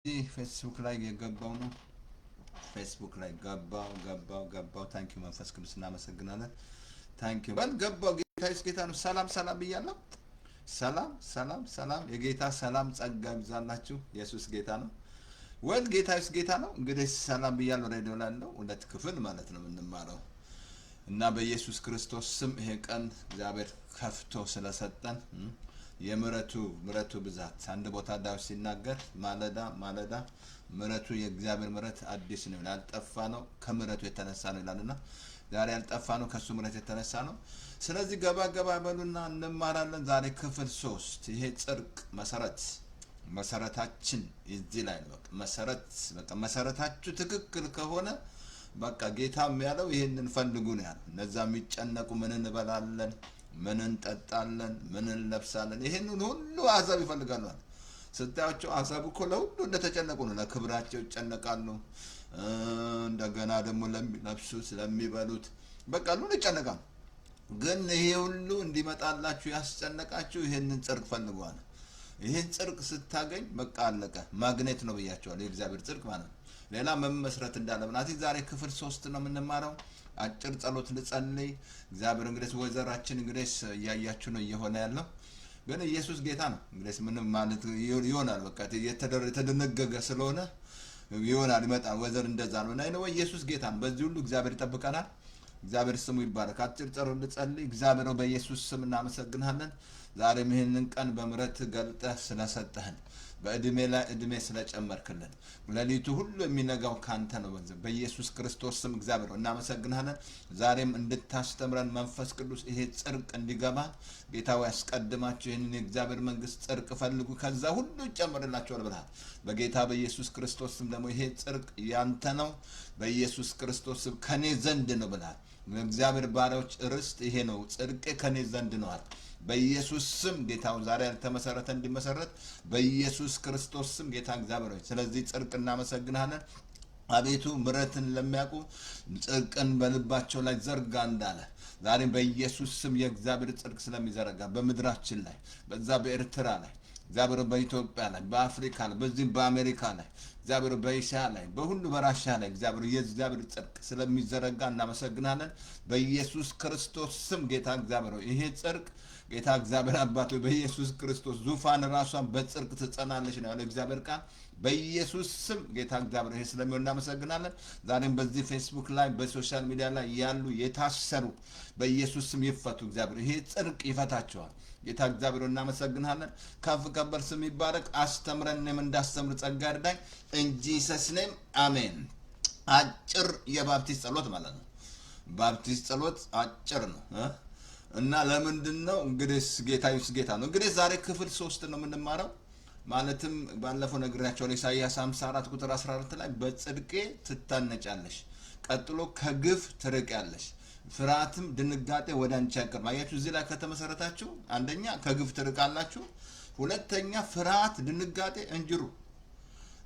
ፌስቡክ ላይ የገባው ነው። ፌስቡክ ላይ ገባው። ታንኪዩ መንፈስ ቅዱስ እናመሰግናለን። ታንኪዩ በል ገባው። ጌታዬስ ጌታ ነው። ሰላም ብያለሁ። ሰላም የጌታ ሰላም ጸጋ ይብዛላችሁ። ኢየሱስ ጌታ ነው። ወል ጌታዬስ ጌታ ነው። እንግዲህ ሰላም ብያለሁ። ሬዲዮ ላለው ሁለት ክፍል ማለት ነው የምንማረው እና በኢየሱስ ክርስቶስ ስም ይሄ ቀን እግዚአብሔር ከፍቶ ስለሰጠን የምሕረቱ ብዛት አንድ ቦታ ዳዊት ሲናገር ማለዳ ምሕረቱ የእግዚአብሔር ምሕረት አዲስ ነው ያልጠፋ ነው ከምሕረቱ የተነሳ ነው ይላልና ዛሬ ያልጠፋ ነው ከሱ ምሕረት የተነሳ ነው። ስለዚህ ገባ በሉና እንማራለን። ዛሬ ክፍል 3 ይሄ ጽድቅ መሰረታችን እዚህ ላይ ነው። በቃ መሰረታችሁ ትክክል ከሆነ በቃ ጌታም ያለው ይሄንን ፈልጉ ነው ያለው። እነዛ የሚጨነቁ ምን እንበላለን፣ ምን እንጠጣለን፣ ምን እንለብሳለን፣ ይሄንን ሁሉ አሕዛብ ይፈልጋሉ። ስታያቸው አሕዛብ እኮ ለሁሉ እንደተጨነቁ ነው። ለክብራቸው ይጨነቃሉ። እንደገና ደግሞ ለሚለብሱት፣ ለሚበሉት በቃ ሁሉ ይጨነቃሉ። ግን ይሄ ሁሉ እንዲመጣላችሁ ያስጨነቃችሁ ይሄንን ጽድቅ ፈልጓል። ይሄን ጽድቅ ስታገኝ በቃ አለቀ። ማግኔት ነው ብያቸዋለሁ። የእግዚአብሔር ጽድቅ ማለት ነው። ሌላ መመስረት እንዳለ ብናት ዛሬ ክፍል 3 ነው የምንማረው። አጭር ጸሎት ልጸልይ። እግዚአብሔር እንግዲህ ወዘራችን እንግዲህ እያያችሁ ነው እየሆነ ያለው። ግን ኢየሱስ ጌታ ነው። እንግዲህ ምንም ማለት ይሆናል። በቃ የተደነገገ ስለሆነ ይሆናል ይመጣል። ወዘር እንደዛ ነው እና ነው ኢየሱስ ጌታ ነው። በዚህ ሁሉ እግዚአብሔር ይጠብቀናል። እግዚአብሔር ስሙ ይባረክ። አጭር ጸሎት ልጸልይ። እግዚአብሔር በኢየሱስ ስም እናመሰግናለን። ዛሬም ይህንን ቀን በምሕረት ገልጠህ ስለሰጠህን በእድሜ ላይ እድሜ ስለጨመርክልን ሌሊቱ ሁሉ የሚነጋው ካንተ ነው። በኢየሱስ ክርስቶስ ስም እግዚአብሔር እናመሰግናለን። ዛሬም እንድታስተምረን መንፈስ ቅዱስ ይሄ ጽድቅ እንዲገባ ጌታው ያስቀድማችሁ ይህንን የእግዚአብሔር መንግስት ጽድቅ ፈልጉ ከዛ ሁሉ ይጨመርላችኋል ብለሃል። በጌታ በኢየሱስ ክርስቶስ ስም ደግሞ ይሄ ጽድቅ ያንተ ነው። በኢየሱስ ክርስቶስ ስም ከኔ ዘንድ ነው ብለሃል። እግዚአብሔር ባሪያዎች ርስት ይሄ ነው፣ ጽድቄ ከኔ ዘንድ ነው አለ። በኢየሱስ ስም ጌታው ዛሬ ያልተመሰረተ እንዲመሰረት በኢየሱስ ክርስቶስ ስም ጌታ እግዚአብሔር ሆይ ስለዚህ ጽድቅ እናመሰግናለን። አቤቱ ምሕረትን ለሚያውቁ ጽድቅን በልባቸው ላይ ዘርጋ እንዳለ ዛሬ በኢየሱስ ስም የእግዚአብሔር ጽድቅ ስለሚዘረጋ በምድራችን ላይ በዛ በኤርትራ ላይ እግዚአብሔር በኢትዮጵያ ላይ በአፍሪካ ላይ በዚህ በአሜሪካ ላይ እግዚአብሔር በእስያ ላይ በሁሉ በራሽያ ላይ እግዚአብሔር የእግዚአብሔር ጽድቅ ስለሚዘረጋ እናመሰግናለን። በኢየሱስ ክርስቶስ ስም ጌታ እግዚአብሔር ይሄ ጽድቅ ጌታ እግዚአብሔር አባቶ በኢየሱስ ክርስቶስ ዙፋን ራሷን በጽድቅ ትጸናለች ነው ያለው እግዚአብሔር ቃል። በኢየሱስ ስም ጌታ እግዚአብሔር ይሄ ስለሚሆን እናመሰግናለን። ዛሬም በዚህ ፌስቡክ ላይ በሶሻል ሚዲያ ላይ ያሉ የታሰሩ በኢየሱስ ስም ይፈቱ። እግዚአብሔር ይሄ ጽድቅ ይፈታቸዋል። ጌታ እግዚአብሔር እናመሰግናለን። ከፍ ከበር ስም ይባረክ። አስተምረን እኔም እንዳስተምር ጸጋ ይርዳኝ። እንጂ ሰስኔም አሜን። አጭር የባፕቲስት ጸሎት ማለት ነው። ባፕቲስት ጸሎት አጭር ነው እና ለምንድን ነው እንግዲህ ጌታ ኢየሱስ ጌታ ነው። እንግዲህ ዛሬ ክፍል 3 ነው የምንማረው። ማለትም ባለፈው ነግሬያቸዋለሁ። ኢሳይያስ 54 ቁጥር 14 ላይ በጽድቄ ትታነጫለሽ፣ ቀጥሎ ከግፍ ትርቂያለሽ፣ ፍርሃትም ድንጋጤ ወደ አንቺ አይቀርም። አያችሁ እዚህ ላይ ከተመሰረታችሁ አንደኛ ከግፍ ትርቃላችሁ፣ ሁለተኛ ፍርሃት ድንጋጤ እንጅሩ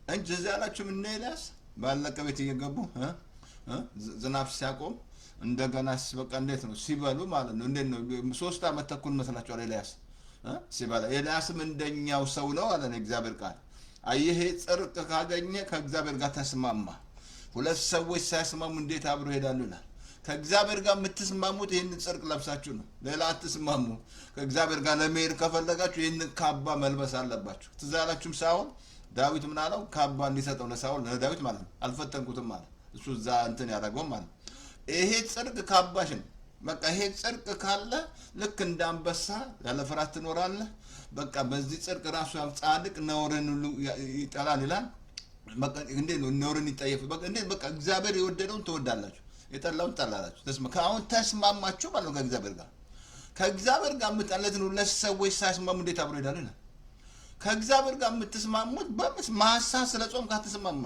እንጂ እዚህ ያላችሁ ምን ኤልያስ ባለቀ ቤት እየገቡ ዝናብ ሲያቆም እንደገና በቃ እንዴት ነው ሲበሉ ማለት ነው። እንዴት ነው 3 ዓመት ተኩል መስላችኋል? ኤልያስ ሲበላ ኤልያስም እንደኛው ሰው ነው አለ እግዚአብሔር ቃል። አየህ ጽድቅ ካገኘ ከእግዚአብሔር ጋር ተስማማ። ሁለት ሰዎች ሳይስማሙ እንዴት አብሮ ይሄዳሉ ይላል። ከእግዚአብሔር ጋር የምትስማሙት ይህንን ጽድቅ ለብሳችሁ ነው። ሌላ አትስማሙ። ከእግዚአብሔር ጋር ለመሄድ ከፈለጋችሁ ይህንን ካባ መልበስ አለባችሁ። ትዝ ያላችሁም ሳኦል ዳዊት ምን አለው? ካባ እንዲሰጠው ለሳኦል ለዳዊት ማለት ነው። አልፈተንኩትም ማለት እሱ እዛ እንትን ያደረገው ማለት ይሄ ጽድቅ ካባሽ ነው። በቃ ይሄ ጽድቅ ካለ ልክ እንደ አንበሳ ያለ ፍርሃት ትኖራለህ። በቃ በዚህ ጽድቅ ራሱ ያው ጻድቅ ነውርን ሁሉ ይጠላል ይላል። በቃ እንዴት ነው ነውርን ይጠየፍ? በቃ እንዴት በቃ እግዚአብሔር የወደደውን ትወዳላችሁ፣ የጠላውን ትጠላላችሁ። ከአሁን ተስማማችሁ ማለት ነው ከእግዚአብሔር ጋር የምጣለት ነው። ለሰዎች ሳይስማሙ እንዴት አብሮ ይሄዳሉ ይላል። ከእግዚአብሔር ጋር የምትስማሙት በማሐሳብ ስለ ጾም ካትስማማ፣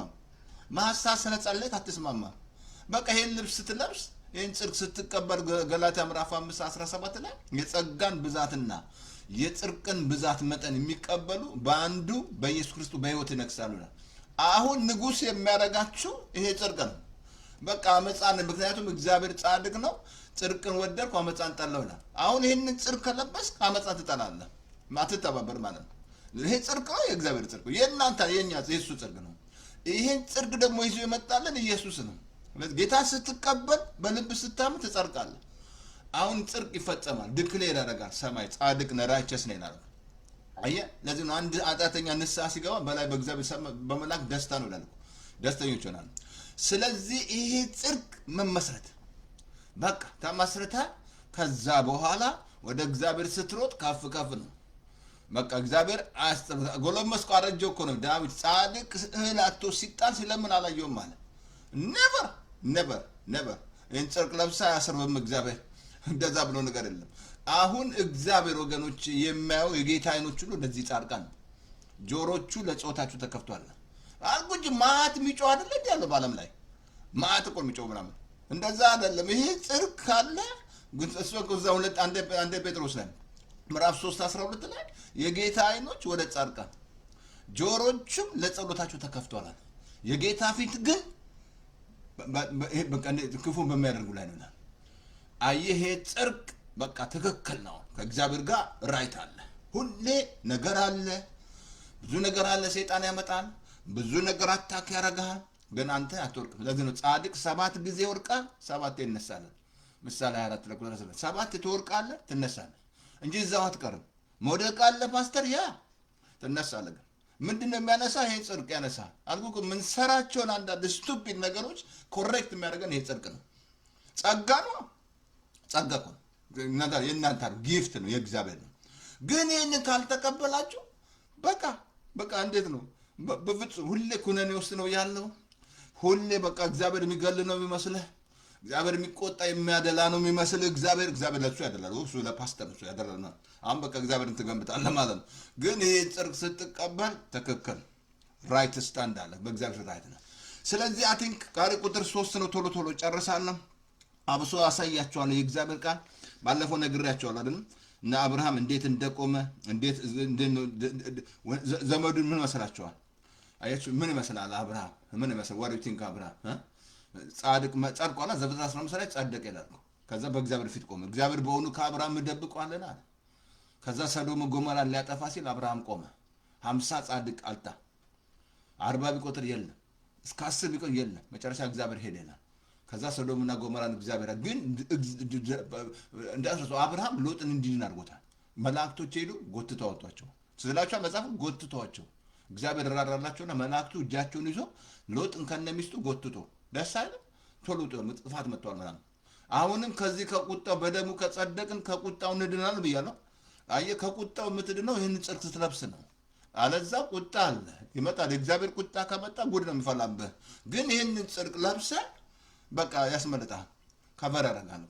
ማሐሳብ ስለ ጸለይ ካትስማማ፣ በቃ ይሄን ልብስ ስትለብስ ይህን ጽድቅ ስትቀበል ገላትያ ምዕራፍ 5:17 ላይ የጸጋን ብዛትና የጽድቅን ብዛት መጠን የሚቀበሉ በአንዱ በኢየሱስ ክርስቶስ በሕይወት ይነግሳሉ። አሁን ንጉሥ የሚያደርጋችሁ ይሄ ጽድቅ ነው። በቃ አመፃን፣ ምክንያቱም እግዚአብሔር ጻድቅ ነው። ጽድቅን ወደድኩ አመፃን ጠላሁ ይላል። አሁን ይህንን ጽድቅ ከለበስክ አመፃን ትጠላለህ፣ ማትተባበር ማለት ነው። ይሄ ጽድቅ ነው፣ የእግዚአብሔር ጽድቅ ነው። የእናንተ የኛ የሱ ጽድቅ ነው። ይሄን ጽድቅ ደግሞ ይዞ የመጣልን ኢየሱስ ነው። ጌታ ስትቀበል በልብ ስታምን ትጸድቃለህ። አሁን ጽድቅ ይፈጸማል፣ ድክሌር ያደርጋል ሰማይ ጻድቅ ነህ ራይቸስ ነህ ይላል። አየህ፣ ለዚህ ነው አንድ ኃጢአተኛ ንስሐ ሲገባ በላይ በእግዚአብሔር በመላክ ደስታ ነው ይላል። ደስተኞች ይሆናሉ። ስለዚህ ይሄ ጽድቅ መመስረት በቃ ተመስርታ ከዛ በኋላ ወደ እግዚአብሔር ስትሮጥ ከፍ ከፍ ነው። በቃ እግዚአብሔር ጎለመስኩ አረጀው እኮ ነው ዳዊት። ጻድቅ እህል አጥቶ ሲጣል ሲለምን አላየውም ማለት ነበር። ይህን ጽድቅ ለብሳ አያስርብም እግዚአብሔር። እንደዛ ብሎ ነገር የለም። አሁን እግዚአብሔር ወገኖች የሚያየው የጌታ አይኖች ሁሉ እንደዚህ ጻድቃን ነው። ጆሮቹ ለጾታችሁ ተከፍቷል አልኩ እንጂ ማት የሚጮህ አይደለ እንዴ ያለው በዓለም ላይ ማት እኮ የሚጮህ ምናምን እንደዛ አይደለም። ይሄ ጽድቅ ካለ ግን እሱ ከዛ አንደ ጴጥሮስ ላይ ምዕራፍ 3:12 ላይ የጌታ አይኖች ወደ ጻድቃን ጆሮቹም ለጸሎታቸው ተከፍቷል። የጌታ ፊት ግን ክፉን በሚያደርጉ ላይ ነው። አየህ ጽድቅ በቃ ትክክል ነው። ከእግዚአብሔር ጋር ራይት አለ። ሁሌ ነገር አለ፣ ብዙ ነገር አለ። ሰይጣን ያመጣል፣ ብዙ ነገር አታክ ያደርጋል። ግን አንተ አትወርቅም። ለዚህ ነው ጻድቅ 7 ጊዜ ይወድቃል፣ 7 ይነሳል። ምሳሌ 24 ለቁጥር 7 ትወድቃለህ ትነሳለህ እንጂ እዛው አትቀርም። መውደቅ አለ ፓስተር ያ ትነሳለህ። ግን ምንድነው የሚያነሳ? ይሄ ጽድቅ ያነሳ አልኩ። ምን ሰራቸውን አንዳንድ ስቱፒድ ነገሮች ኮሬክት የሚያደርገን ይሄ ጽድቅ ነው። ጸጋ ነው። ጸጋ እኮ ነገር የእናንተ ጊፍት ነው፣ የእግዚአብሔር ነው። ግን ይህንን ካልተቀበላችሁ በቃ እንዴት ነው? በፍጹም ሁሌ ኩነኔ ውስጥ ነው ያለው። ሁሌ በቃ እግዚአብሔር የሚገል ነው የሚመስልህ። እግዚአብሔር የሚቆጣ የሚያደላ ነው የሚመስል። እግዚአብሔር ለሱ ያደላል፣ እሱ ለፓስተር እሱ ያደላል። አሁን በቃ እግዚአብሔርን ትገምታለህ ማለት ነው። ግን ይሄ ጽድቅ ስትቀበል ትክክል ራይት ስታንድ አለ፣ በእግዚአብሔር ራይት ነው። ስለዚህ አይ ቲንክ ቃሪ ቁጥር 3 ነው። ቶሎ ጨርሳለሁ። አብሶ አሳያቸዋለሁ የእግዚአብሔር ቃል ባለፈው ነግሬያቸዋለሁ አይደል? እና አብርሃም እንዴት እንደቆመ እንዴት ዘመዱን ምን መስላችኋል? አያችሁ ምን ይመስላል አብርሃም? ምን ይመስላል? what do you think አብርሃም ጻድቅ ጸድቋላ። ዘፍጥረት 15 ላይ ጸደቀ ይላል። ከዛ በእግዚአብሔር ፊት ቆመ። እግዚአብሔር በእውኑ ከአብርሃም ደብቋልና አለ። ከዛ ሰዶም ጎሞራን ሊያጠፋ ሲል አብርሃም ቆመ። 50 ጻድቅ አልታ 40 ቢቆጥር የለም፣ እስከ 10 ቢቆጥር የለም። መጨረሻ እግዚአብሔር ሄደ ይላል። ከዛ ሰዶምና ጎሞራን እግዚአብሔር ግን እንዳስረሱ አብርሃም ሎጥን እንዲድን አድርጎታል። መላእክቶች ሄዱ ጎትተው አወጧቸው። ስለላቸው መጽሐፉ ጎትተዋቸው እግዚአብሔር ራራላቸውና መላእክቱ እጃቸውን ይዞ ሎጥን ከነሚስቱ ጎትቶ ደስ አይልም? ቶሎ ጥፋት መጥቷል ምናምን። አሁንም ከዚህ ከቁጣው በደሙ ከጸደቅን ከቁጣው እንድናለን ብያለሁ። አየህ ከቁጣው የምትድነው ይህን ጽድቅ ስትለብስ ነው። አለዛ ቁጣ አለ ይመጣል። የእግዚአብሔር ቁጣ ከመጣ ጉድ ነው የሚፈላብህ። ግን ይህን ጽድቅ ለብሰህ በቃ ያስመልጣል። ከበር ያደርጋል።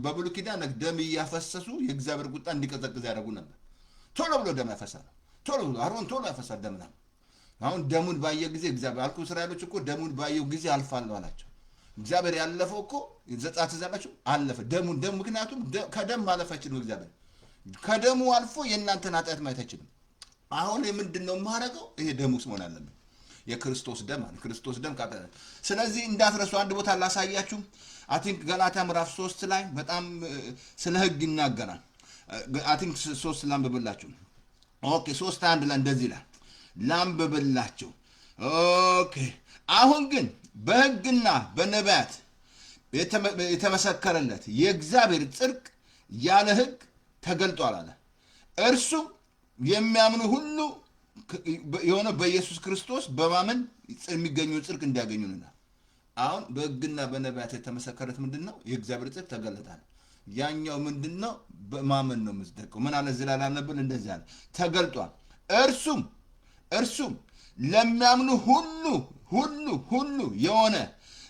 በብሉይ ኪዳን ደም እያፈሰሱ የእግዚአብሔር ቁጣ እንዲቀዘቅዝ ያደርጉ ነበር። ቶሎ ብሎ ደም ያፈሳል። አሮን ቶሎ ያፈሳል ደምና። አሁን ደሙን ባየ ጊዜ እግዚአብሔር አልኩ እስራኤሎች እኮ ደሙን ባየው ጊዜ አልፋለሁ አላቸው። እግዚአብሔር ያለፈው እኮ ዘጻት ዘላችሁ አለፈ ደሙን ምክንያቱም ከደም ማለፍ አይችልም። እግዚአብሔር ከደሙ አልፎ የእናንተን ኃጢአት ማየት አይችልም። አሁን ምንድነው የማደርገው? ይሄ ደም ውስጥ መሆን አለበት። የክርስቶስ ደም አለ። ክርስቶስ ደም ካጠረ። ስለዚህ እንዳትረሱ አንድ ቦታ ላሳያችሁ። አይ ቲንክ ገላትያ ምዕራፍ 3 ላይ በጣም ስለ ሕግ ይናገራል። አይ ቲንክ 3 ላንብብላችሁ። ኦኬ 3:1 ላይ እንደዚህ ይላል። ላንብብላችሁ። ኦኬ አሁን ግን በሕግና በነቢያት የተመሰከረለት የእግዚአብሔር ጽድቅ ያለ ሕግ ተገልጧል አለ። እርሱም የሚያምኑ ሁሉ የሆነ በኢየሱስ ክርስቶስ በማመን የሚገኘው ጽድቅ እንዲያገኙና። አሁን በሕግና በነቢያት የተመሰከረት ምንድነው? የእግዚአብሔር ጽድቅ ተገለጣል። ያኛው ምንድነው? በማመን ነው የምትደቀው። ምን አለ ዝላላ ነበር እንደዚህ አለ ተገልጧል። እርሱም ለሚያምኑ ሁሉ የሆነ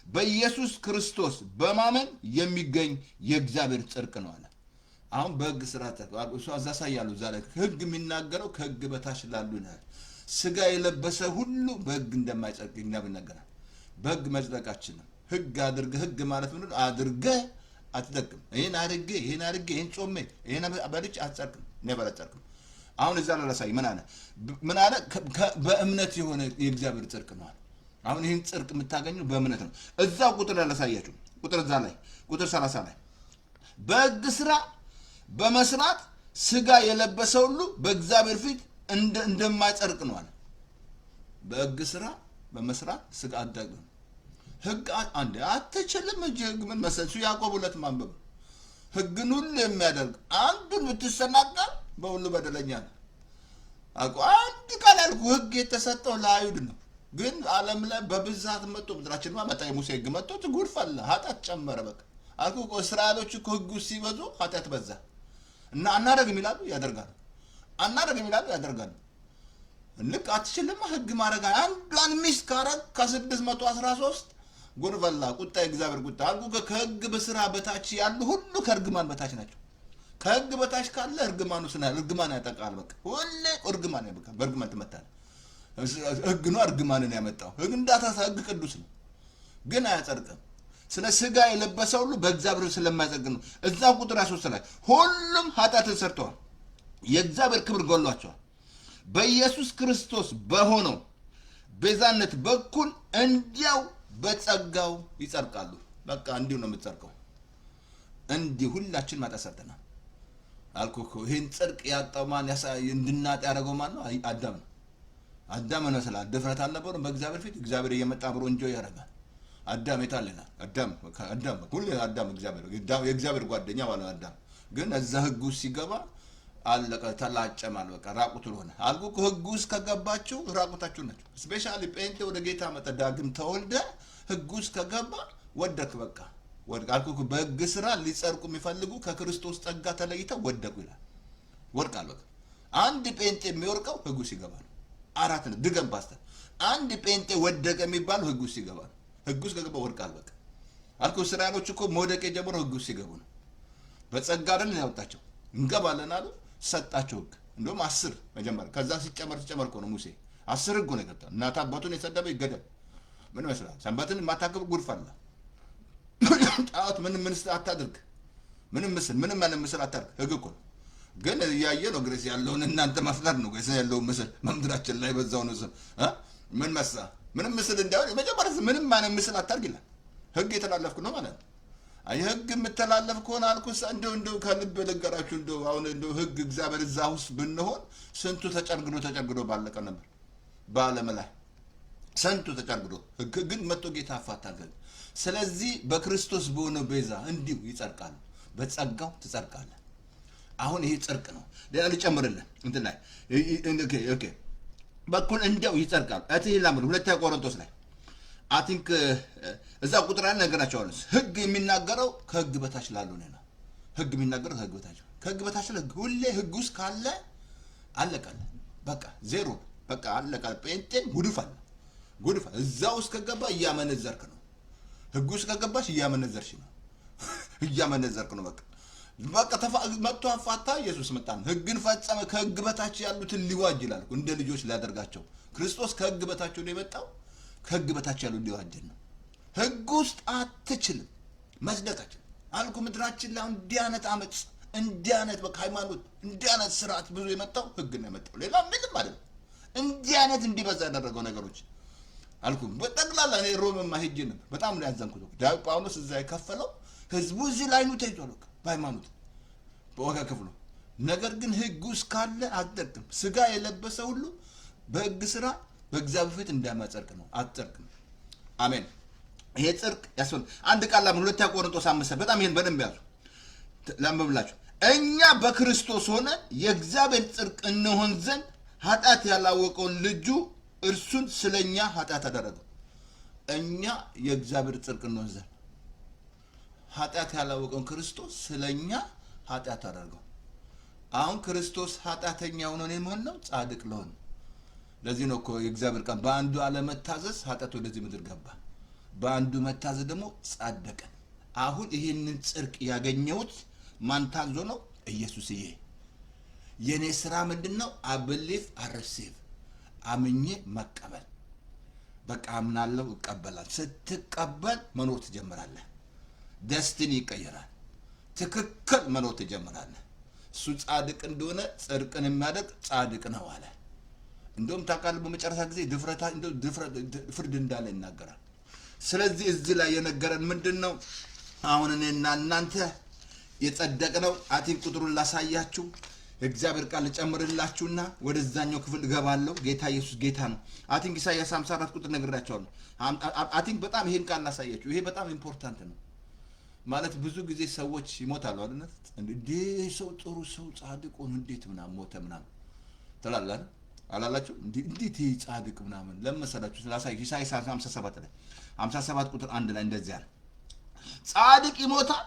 በኢየሱስ ክርስቶስ በማመን የሚገኝ የእግዚአብሔር ጽድቅ ነው አለ። አሁን በሕግ ስርዓት እሱ አዛሳያለሁ። እዛ ላይ ሕግ የሚናገረው ከሕግ በታች ላሉ ነው። ስጋ የለበሰ ሁሉ በሕግ እንደማይጸድቅ ይናገራል። በሕግ መጽደቃችን ነው። ሕግ ማለት ምንድን ነው? አድርገህ አትጠቅም። ይሄን አድርጌ ይሄን ጾሜ ይሄን በልጭ አትጸድቅም። ነበር አትጸድቅም። አሁን እዛ ላይ ላሳይ። ምን አለ? በእምነት የሆነ የእግዚአብሔር ጽድቅ ነው። አሁን ይሄን ጽድቅ የምታገኙ በእምነት ነው። እዛው ቁጥር ላይ ላሳያችሁ። እዛ ላይ ቁጥር 30 ላይ በሕግ ስራ በመስራት ስጋ የለበሰ ሁሉ በእግዚአብሔር ፊት እንደማይጸድቅ ነው አለ። በሕግ ስራ በመስራት ስጋ አደግ ሕግ አንዴ አትችልም እንጂ ሕግ ምን መሰለህ ያዕቆብ 2 ማንበብ ሕግን ሁሉ የሚያደርግ አንዱን ብትሰናከል በሁሉ በደለኛ ነው። አንድ ቃል ያልኩህ ሕግ የተሰጠው ለአይሁድ ነው። ግን ዓለም ላይ በብዛት መጥቶ ምድራችን ማመጣ የሙሴ ሕግ መጥቶ ጉድ ፈላ፣ ኃጢአት ጨመረ። በቃ አልኩህ እኮ እስራኤሎች እኮ ሕጉ ሲበዙ ኃጢአት በዛ እና አናደርግም ይላሉ ያደርጋሉ፣ አናደርግም ይላሉ ያደርጋሉ። ልክ አትችልም ሕግ ማድረግ አንዷን ሚስት ካረግ ከ613 ጉድ ፈላ። ቁጣ የእግዚአብሔር ቁጣ አልኩህ። ከሕግ በስራ በታች ያሉ ሁሉ ከእርግማን በታች ናቸው። ከሕግ በታች ካለ እርግማኑ እርግማን ያጠቃል። በቃ ሁሌ እርግማን ያበቃ በእርግማን ትመታለህ። ሕግ ነው እርግማንን ያመጣው። ሕግ እንዳታሳ ሕግ ቅዱስ ነው ግን አያጸድቅም። ስለ ስጋ የለበሰ ሁሉ በእግዚአብሔር ስለማያጸድቅ ነው። እዛው ቁጥር 23 ላይ ሁሉም ኃጢአትን ሰርተዋል፣ የእግዚአብሔር ክብር ጎሏቸዋል። በኢየሱስ ክርስቶስ በሆነው ቤዛነት በኩል እንዲያው በጸጋው ይጸድቃሉ። በቃ እንዲሁ ነው የምትጸድቀው። እንዲህ ሁላችን ማጣት ሰርተናል አልኩህ እኮ። ይህን ጽድቅ ያጣው ማን እንድናጣ ያደረገው ማን ነው? አዳም ነው። አዳም ነው ስላል ድፍረት አልነበረም በእግዚአብሔር ፊት። እግዚአብሔር እየመጣ አብሮ እንጆ ያደርጋል። አዳም የታለናል? አዳም ሁሌ አዳም የእግዚአብሔር ጓደኛ ማለት አዳም ግን እዛ ሕግ ውስጥ ሲገባ አለቀ፣ ተላጨማል። በቃ ራቁቱን ሆነ አልኩህ እኮ። ሕግ ውስጥ ከገባችሁ ራቁታችሁ ናችሁ። ስፔሻሊ ጴንጤ ወደ ጌታ መጣ ዳግም ተወልደ ሕግ ውስጥ ከገባ ወደክ በቃ ወድቅ አልኩህ እኮ። በሕግ ስራ ሊጸድቁ የሚፈልጉ ከክርስቶስ ጸጋ ተለይተው ወደቁ ይላል። ወድቃል በቃ። አንድ ጴንጤ የሚወርቀው ሕግ ውስጥ ሲገባ ነው። አራት ነው ድገም ፓስተር። አንድ ጴንጤ ወደቀ የሚባለው ሕግ ውስጥ ሲገባ ነው። ሕግ ውስጥ ከገባ ወድቃል በቃ አልኩህ። እስራኤሎች እኮ መውደቅ የጀመረው ሕግ ውስጥ ሲገቡ ነው። በጸጋ አይደል ያወጣቸው። እንገባለን አሉ ሰጣቸው ሕግ። እንደውም 10 መጀመሪያ ከዛ ሲጨመር እኮ ነው ሙሴ 10 ሕግ ነው የሰጠው። እናት አባቱን የሰደበ ይገደል። ምን ይመስላል? ሰንበትን የማታከብር ጉድ ፈላ። ጣዖት ምንም አታድርግ፣ ምንም ምስል አታድርግ። ሕግ እኮ ነው። ግን እያየ ነው ግሬስ ያለውን እናንተ ማፍላት ነው ግሬስ ያለውን ምስል መምድራችን ላይ በዛው ነው ምን መሳ ምንም ምስል እንዳይሆን የመጀመሪያ ምንም ማንም ምስል አታድርግ ይላል። ሕግ የተላለፍኩ ነው ማለት ነው። አይ ሕግ የምተላለፍ ከሆነ አልኩስ እንደው ከልብ ልንገራችሁ እንደው አሁን እንደው ሕግ እግዚአብሔር እዛ ውስጥ ብንሆን ስንቱ ተጨርግዶ ባለቀ ነበር። በዓለም ላይ ስንቱ ተጨርግዶ ሕግ ግን መጥቶ ጌታ አፋታል። ስለዚህ በክርስቶስ በሆነ ቤዛ እንዲሁ ይጸድቃሉ። በጸጋው ትጸድቃለህ። አሁን ይሄ ጽድቅ ነው። ሌላ ልጨምርልህ እንትን ላይ ኦኬ በኩል እንዲያው ይጸድቃሉ። እትይላም 2 ቆሮንቶስ ላይ አይ ቲንክ እዛ ቁጥር ላይ ነገራቸዋል። ሕግ የሚናገረው ከሕግ በታች ላሉ ነው። ሕግ የሚናገረው ከሕግ በታች ላሉ ሁሌ ሕግ ውስጥ ካለ አለቀለ በቃ ዜሮ በቃ አለቀለ። ጴንጤን ጉድፋል እዛ ውስጥ ከገባ እያመነዘርክ ነው። ሕግ ውስጥ ከገባሽ እያመነዘርሽ ነው። እያመነዘርክ ነው በቃ መጥቶ አፋታ። ኢየሱስ መጣን ሕግን ፈጸመ። ከሕግ በታች ያሉትን ሊዋጅ ይላል እንደ ልጆች ሊያደርጋቸው። ክርስቶስ ከሕግ በታች ነው የመጣው። ከሕግ በታች ያሉ ሊዋጅን ነው። ሕግ ውስጥ አትችልም መጽደቃችን አልኩ። ምድራችን ላይ እንዲህ አይነት አመጽ፣ እንዲህ አይነት በቃ ሃይማኖት፣ እንዲህ አይነት ስርዓት ብዙ የመጣው ሕግ ነው የመጣው። ሌላ ምንም አይደለም። እንዲህ አይነት እንዲበዛ ያደረገው ነገሮች አልኩ። በጠቅላላ እኔ ሮምማ ሄጄ ነበር። በጣም ነው ያዘንኩት። ዳዊት ጳውሎስ እዛ የከፈለው ህዝቡ እዚህ ላይ ነው ተይዟል በሃይማኖት በወጋ ክፍሉ። ነገር ግን ሕግ ውስጥ ካለ አትጸድቅም። ስጋ የለበሰ ሁሉ በሕግ ስራ በእግዚአብሔር ፊት እንዳያጸድቅ ነው። አትጸድቅም። አሜን። ይሄ ጽድቅ ያስፈል አንድ ቃል ለምን 2 ቆሮንቶስ 5 በጣም ይሄን በደንብ ያዙ ለምብላችሁ። እኛ በክርስቶስ ሆነ የእግዚአብሔር ጽድቅ እንሆን ዘንድ ኃጢአት ያላወቀውን ልጁ እርሱን ስለኛ ኃጢአት አደረገው። እኛ የእግዚአብሔር ጽድቅ እንሆን ዘንድ ኃጢአት ያላወቀውን ክርስቶስ ስለኛ ኃጢአት አደረገው። አሁን ክርስቶስ ኃጢአተኛ ሆኖ ነው የሆነው ጻድቅ ለሆነ። ለዚህ ነው እኮ የእግዚአብሔር ቃል በአንዱ አለመታዘዝ ኃጢአት ወደዚህ ምድር ገባ፣ በአንዱ መታዘዝ ደግሞ ጻደቀን። አሁን ይህንን ጽድቅ ያገኘሁት ማን ታዞ ነው? ኢየሱስዬ። የኔ ስራ ምንድነው? አብሊፍ አረሲቭ አምኜ መቀበል። በቃ አምናለሁ፣ እቀበላለሁ። ስትቀበል መኖር ትጀምራለህ። ደስቲኒ ይቀየራል። ትክክል መኖር ትጀምራለህ። እሱ ጻድቅ እንደሆነ ጽድቅን የሚያደርግ ጻድቅ ነው አለ። እንደውም ታውቃለህ በመጨረሻ ጊዜ ፍርድ እንዳለ ይናገራል። ስለዚህ እዚህ ላይ የነገረን ምንድነው? አሁን እኔና እናንተ የጸደቅነው አቲን ቁጥሩን ላሳያችሁ። እግዚአብሔር ቃል ጨምርላችሁና ወደዛኛው ክፍል ገባለሁ። ጌታ ኢየሱስ ጌታ ነው። አይ ቲንክ ኢሳይያስ 54 ቁጥር ነግራችኋለሁ። አይ ቲንክ በጣም ይሄን ቃል ላሳያችሁ። ይሄ በጣም ኢምፖርታንት ነው። ማለት ብዙ ጊዜ ሰዎች ይሞታሉ አይደል? እንዴ ሰው ጥሩ ሰው ጻድቅ ሆኖ እንዴት ምናምን ሞተ ምናምን ትላለህ አላላችሁ? እንዴት ይሄ ጻድቅ ምናምን ለመሰላችሁ ስላሳይ ኢሳይያስ 57 ላይ 57 ቁጥር 1 ላይ እንደዚህ አለ። ጻድቅ ይሞታል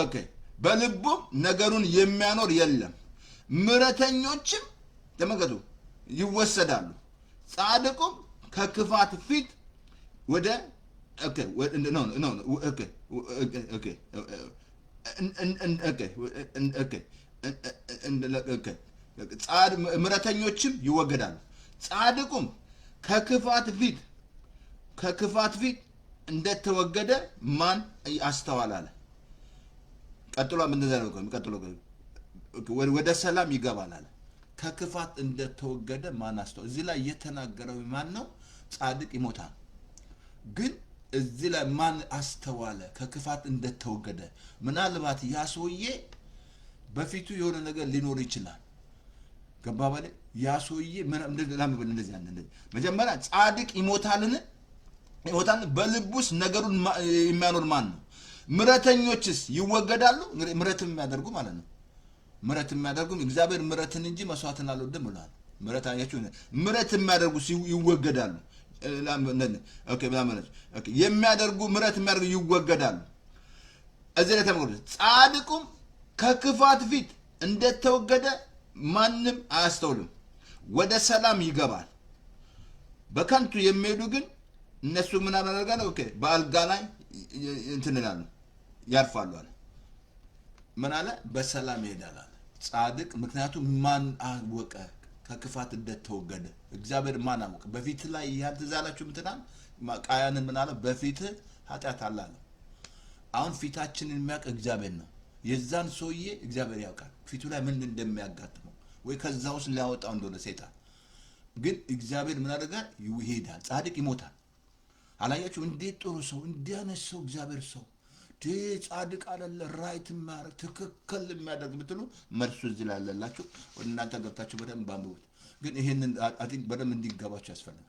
ኦኬ በልቡም ነገሩን የሚያኖር የለም፣ ምሕረተኞችም ተመገዱ ይወሰዳሉ፣ ጻድቁም ከክፋት ፊት ወደ ኦኬ ኖ ኖ ኦኬ ኦኬ ኦኬ ምሕረተኞችም ይወገዳሉ፣ ጻድቁም ከክፋት ፊት እንደተወገደ ማን አስተዋላለ? ቀጥሎ ምን ዘለው ቀጥሎ ወደ ሰላም ይገባል አለ። ከክፋት እንደተወገደ ማን አስተዋለ? እዚህ ላይ የተናገረው ማን ነው? ጻድቅ ይሞታል። ግን እዚህ ላይ ማን አስተዋለ? ከክፋት እንደተወገደ። ምናልባት ያ ሰውዬ በፊቱ የሆነ ነገር ሊኖር ይችላል። ገባ ባለ ያ ሰውዬ ምን እንደዚህ መጀመሪያ ጻድቅ ይሞታልን? በልቡስ ነገሩን የሚያኖር ማን ነው? ምሕረተኞችስ ይወገዳሉ? ምሕረት የሚያደርጉ ማለት ነው። ምሕረት የሚያደርጉ እግዚአብሔር ምሕረትን እንጂ መስዋዕትን አልወድም ብሏል። ምሕረት የሚያደርጉ ይወገዳሉ። ኦኬ የሚያደርጉ ምሕረት የሚያደርጉ ይወገዳሉ። እዚህ ላይ ተመልከቱ። ጻድቁም ከክፋት ፊት እንደተወገደ ማንም አያስተውልም፣ ወደ ሰላም ይገባል። በከንቱ የሚሄዱ ግን እነሱ ምን አደረጋሉ? ኦኬ በአልጋ ላይ እንትን ይላሉ፣ ያርፋሉ አለ። ምን አለ? በሰላም ይሄዳል አለ ጻድቅ። ምክንያቱም ማን አወቀ ከክፋት እንደተወገደ? እግዚአብሔር ማን አወቀ? በፊት ላይ ያልተዛላችሁ ምትናል ቃያንን ምን አለ? በፊት ኃጢአት አለ አለ። አሁን ፊታችንን የሚያውቅ እግዚአብሔር ነው። የዛን ሰውዬ እግዚአብሔር ያውቃል ፊቱ ላይ ምን እንደሚያጋጥመው፣ ወይ ከዛ ውስጥ ሊያወጣው እንደሆነ ሰይጣን። ግን እግዚአብሔር ምን አደረጋል? ይሄዳል። ጻድቅ ይሞታል። አላያችሁ? እንዴት ጥሩ ሰው እንዲያነስ ሰው እግዚአብሔር ሰው ጻድቅ አይደለ? ራይት ማረግ ትክክል የሚያደርግ ብትሉ መልሱ እዚህ ላይ ያለላችሁ። ወደ እናንተ ገብታችሁ በደንብ አንብቡት። ግን ይሄንን አቲን በደንብ እንዲገባችሁ ያስፈልጋል።